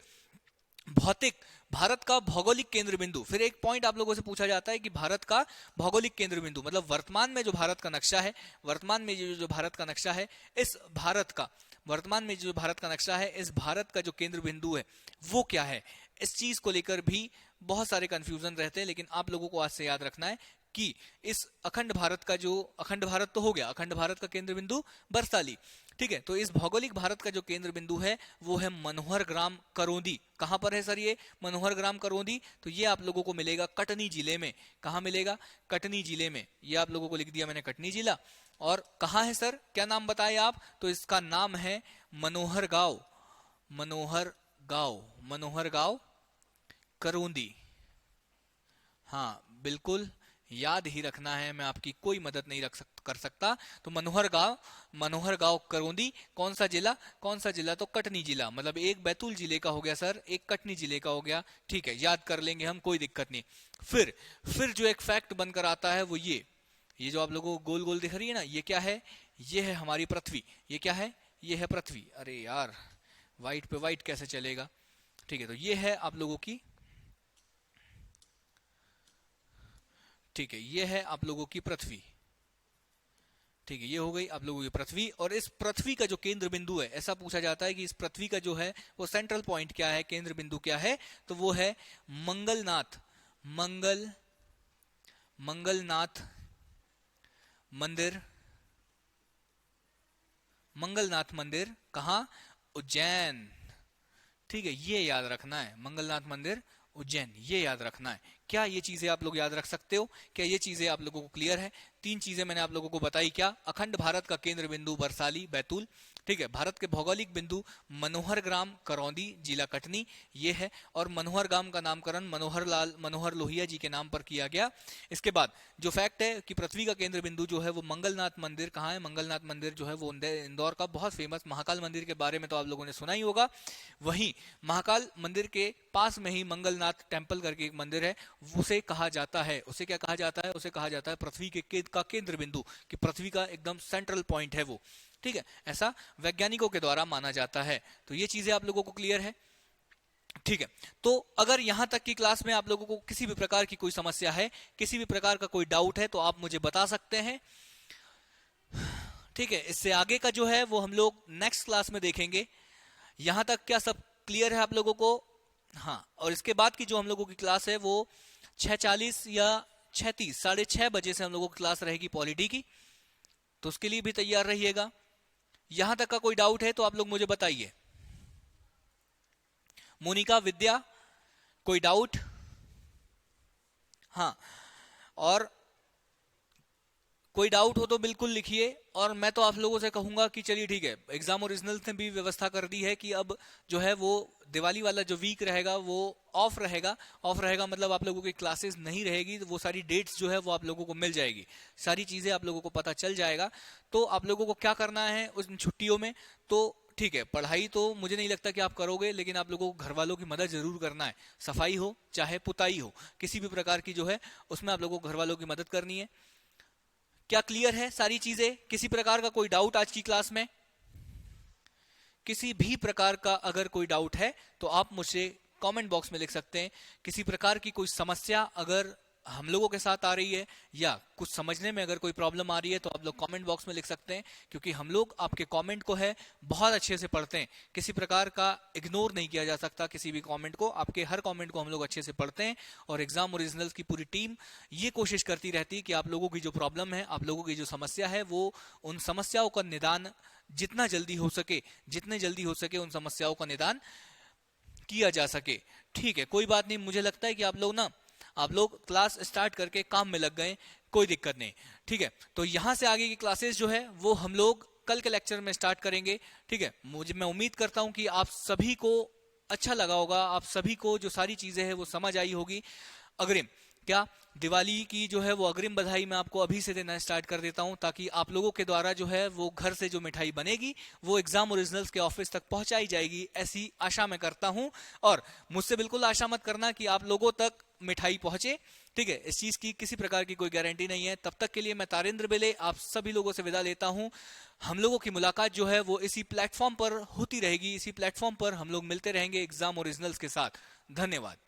भौतिक, भारत का भौगोलिक केंद्र बिंदु। फिर एक पॉइंट आप लोगों से पूछा जाता है कि भारत का भौगोलिक केंद्र बिंदु मतलब वर्तमान में जो भारत का नक्शा है, वर्तमान में जो भारत का नक्शा है, इस भारत का वर्तमान में जो भारत का नक्शा है, इस भारत का जो केंद्र बिंदु है वो क्या है। इस चीज को लेकर भी बहुत सारे कंफ्यूजन रहते हैं, लेकिन आप लोगों को आज से याद रखना है कि इस अखंड भारत का जो, अखंड भारत तो हो गया, अखंड भारत का केंद्र बिंदु बरसाली, ठीक है। तो इस भौगोलिक भारत का जो केंद्र बिंदु है वो है मनोहर ग्राम करौंदी। कहां पर है सर ये मनोहर ग्राम करौंदी? तो ये आप लोगों को मिलेगा कटनी जिले में। कहां मिलेगा? कटनी जिले में। ये आप लोगों को लिख दिया मैंने, कटनी जिला। और कहां है सर, क्या नाम बताए आप? तो इसका नाम है मनोहर गांव, मनोहर गांव, मनोहर गांव करौंदी। हाँ बिल्कुल याद ही रखना है, मैं आपकी कोई मदद नहीं कर सकता। तो मनोहर गांव करौंदी। कौन सा जिला? कौन सा जिला? तो कटनी जिला। मतलब एक बैतूल जिले का हो गया सर, एक कटनी जिले का हो गया, ठीक है, याद कर लेंगे हम, कोई दिक्कत नहीं। फिर जो एक फैक्ट बनकर आता है वो ये जो आप लोगों को गोल गोल दिख रही है ना, ये क्या है? ये है हमारी पृथ्वी। ये क्या है? ये है पृथ्वी। अरे यार व्हाइट पे व्हाइट कैसे चलेगा, ठीक है। तो ये है आप लोगों की, ठीक है, ये है आप लोगों की पृथ्वी, ठीक है, ये हो गई आप लोगों की पृथ्वी। और इस पृथ्वी का जो केंद्र बिंदु है, ऐसा पूछा जाता है कि इस पृथ्वी का जो है वो सेंट्रल पॉइंट क्या है, केंद्र बिंदु क्या है? तो वो है मंगलनाथ, मंगलनाथ मंदिर, मंगलनाथ मंदिर। कहां? उज्जैन, ठीक है, ये याद रखना है, मंगलनाथ मंदिर उज्जैन, ये याद रखना है। क्या ये चीजें आप लोग याद रख सकते हो? क्या ये चीजें आप लोगों को क्लियर है? तीन चीजें मैंने आप लोगों को बताई। क्या? अखंड भारत का केंद्र बिंदु बरसाली बैतूल, ठीक है, भारत के भौगोलिक बिंदु मनोहर ग्राम करौंदी जिला कटनी ये है, और मनोहर ग्राम का नामकरण मनोहर लोहिया जी के नाम पर किया गया। इसके बाद जो फैक्ट है कि पृथ्वी का केंद्र बिंदु जो है वो मंगलनाथ मंदिर। कहाँ है? मंगलनाथ मंदिर जो है वो इंदौर का बहुत फेमस महाकाल मंदिर के बारे में तो आप लोगों ने सुना ही होगा। वहीं महाकाल मंदिर के पास में ही मंगलनाथ टेम्पल करके एक मंदिर है, उसे कहा जाता है, उसे क्या कहा जाता है? उसे कहा जाता है पृथ्वी का केंद्र बिंदु, कि पृथ्वी का एकदम सेंट्रल पॉइंट है वो, ठीक है, ऐसा वैज्ञानिकों के द्वारा माना जाता है। तो ये चीजें आप लोगों को क्लियर है, ठीक है। तो अगर यहां तक की क्लास में आप लोगों को किसी भी प्रकार की कोई समस्या है, किसी भी प्रकार का कोई डाउट है, तो आप मुझे बता सकते हैं, ठीक है। इससे आगे का जो है वो हम लोग नेक्स्ट क्लास में देखेंगे। यहां तक क्या सब क्लियर है आप लोगों को? हाँ, और इसके बाद की जो हम लोगों की क्लास है वो 6:40 या 6:30, 6:30 बजे से हम लोगों की क्लास रहेगी पॉलिटी की, तो उसके लिए भी तैयार रहिएगा। यहां तक का कोई डाउट है तो आप लोग मुझे बताइए। मोनिका, विद्या, कोई डाउट? हाँ, और कोई डाउट हो तो बिल्कुल लिखिए। और मैं तो आप लोगों से कहूंगा कि चलिए ठीक है, एग्जाम ओरिजिनल्स ने भी व्यवस्था कर दी है कि अब जो है वो दिवाली वाला जो वीक रहेगा वो ऑफ रहेगा। ऑफ रहेगा मतलब आप लोगों की क्लासेस नहीं रहेगी, तो वो सारी डेट्स जो है वो आप लोगों को मिल जाएगी, सारी चीजें आप लोगों को पता चल जाएगा। तो आप लोगों को क्या करना है उन छुट्टियों में? तो ठीक है, पढ़ाई तो मुझे नहीं लगता कि आप करोगे, लेकिन आप लोगों को घर वालों की मदद जरूर करना है। सफाई हो चाहे पुताई हो, किसी भी प्रकार की जो है उसमें आप लोगों को घर वालों की मदद करनी है। क्या क्लियर है सारी चीजें? किसी प्रकार का कोई डाउट आज की क्लास में? किसी भी प्रकार का अगर कोई डाउट है तो आप मुझे कमेंट बॉक्स में लिख सकते हैं। किसी प्रकार की कोई समस्या अगर हम लोगों के साथ आ रही है या कुछ समझने में अगर कोई प्रॉब्लम आ रही है तो आप लोग कमेंट बॉक्स में लिख सकते हैं, क्योंकि हम लोग आपके कमेंट को है बहुत अच्छे से पढ़ते हैं। किसी प्रकार का इग्नोर नहीं किया जा सकता किसी भी कमेंट को, आपके हर कमेंट को हम लोग अच्छे से पढ़ते हैं। और एग्जाम ओरिजिनल्स की पूरी टीम ये कोशिश करती रहती है कि आप लोगों की जो प्रॉब्लम है, आप लोगों की जो समस्या है, वो उन समस्याओं का निदान जितना जल्दी हो सके, जितने जल्दी हो सके उन समस्याओं का निदान किया जा सके। ठीक है, कोई बात नहीं, मुझे लगता है कि आप लोग क्लास स्टार्ट करके काम में लग गए, कोई दिक्कत नहीं। ठीक है, तो यहां से आगे की क्लासेस जो है वो हम लोग कल के लेक्चर में स्टार्ट करेंगे। ठीक है, मैं उम्मीद करता हूं कि आप सभी को अच्छा लगा होगा, आप सभी को जो सारी चीजें हैं वो समझ आई होगी। अग्रिम क्या दिवाली की जो है वो अग्रिम बधाई मैं आपको अभी से देना स्टार्ट कर देता हूं, ताकि आप लोगों के द्वारा जो है वो घर से जो मिठाई बनेगी वो एग्जाम ओरिजिनल्स के ऑफिस तक पहुंचाई जाएगी, ऐसी आशा मैं करता हूं। और मुझसे बिल्कुल आशा मत करना कि आप लोगों तक मिठाई पहुंचे, ठीक है, इस चीज की किसी प्रकार की कोई गारंटी नहीं है। तब तक के लिए मैं तारेंद्र बेले आप सभी लोगों से विदा लेता हूं। हम लोगों की मुलाकात जो है वो इसी प्लेटफॉर्म पर होती रहेगी, इसी प्लेटफॉर्म पर हम लोग मिलते रहेंगे एग्जाम ओरिजिनल्स के साथ। धन्यवाद।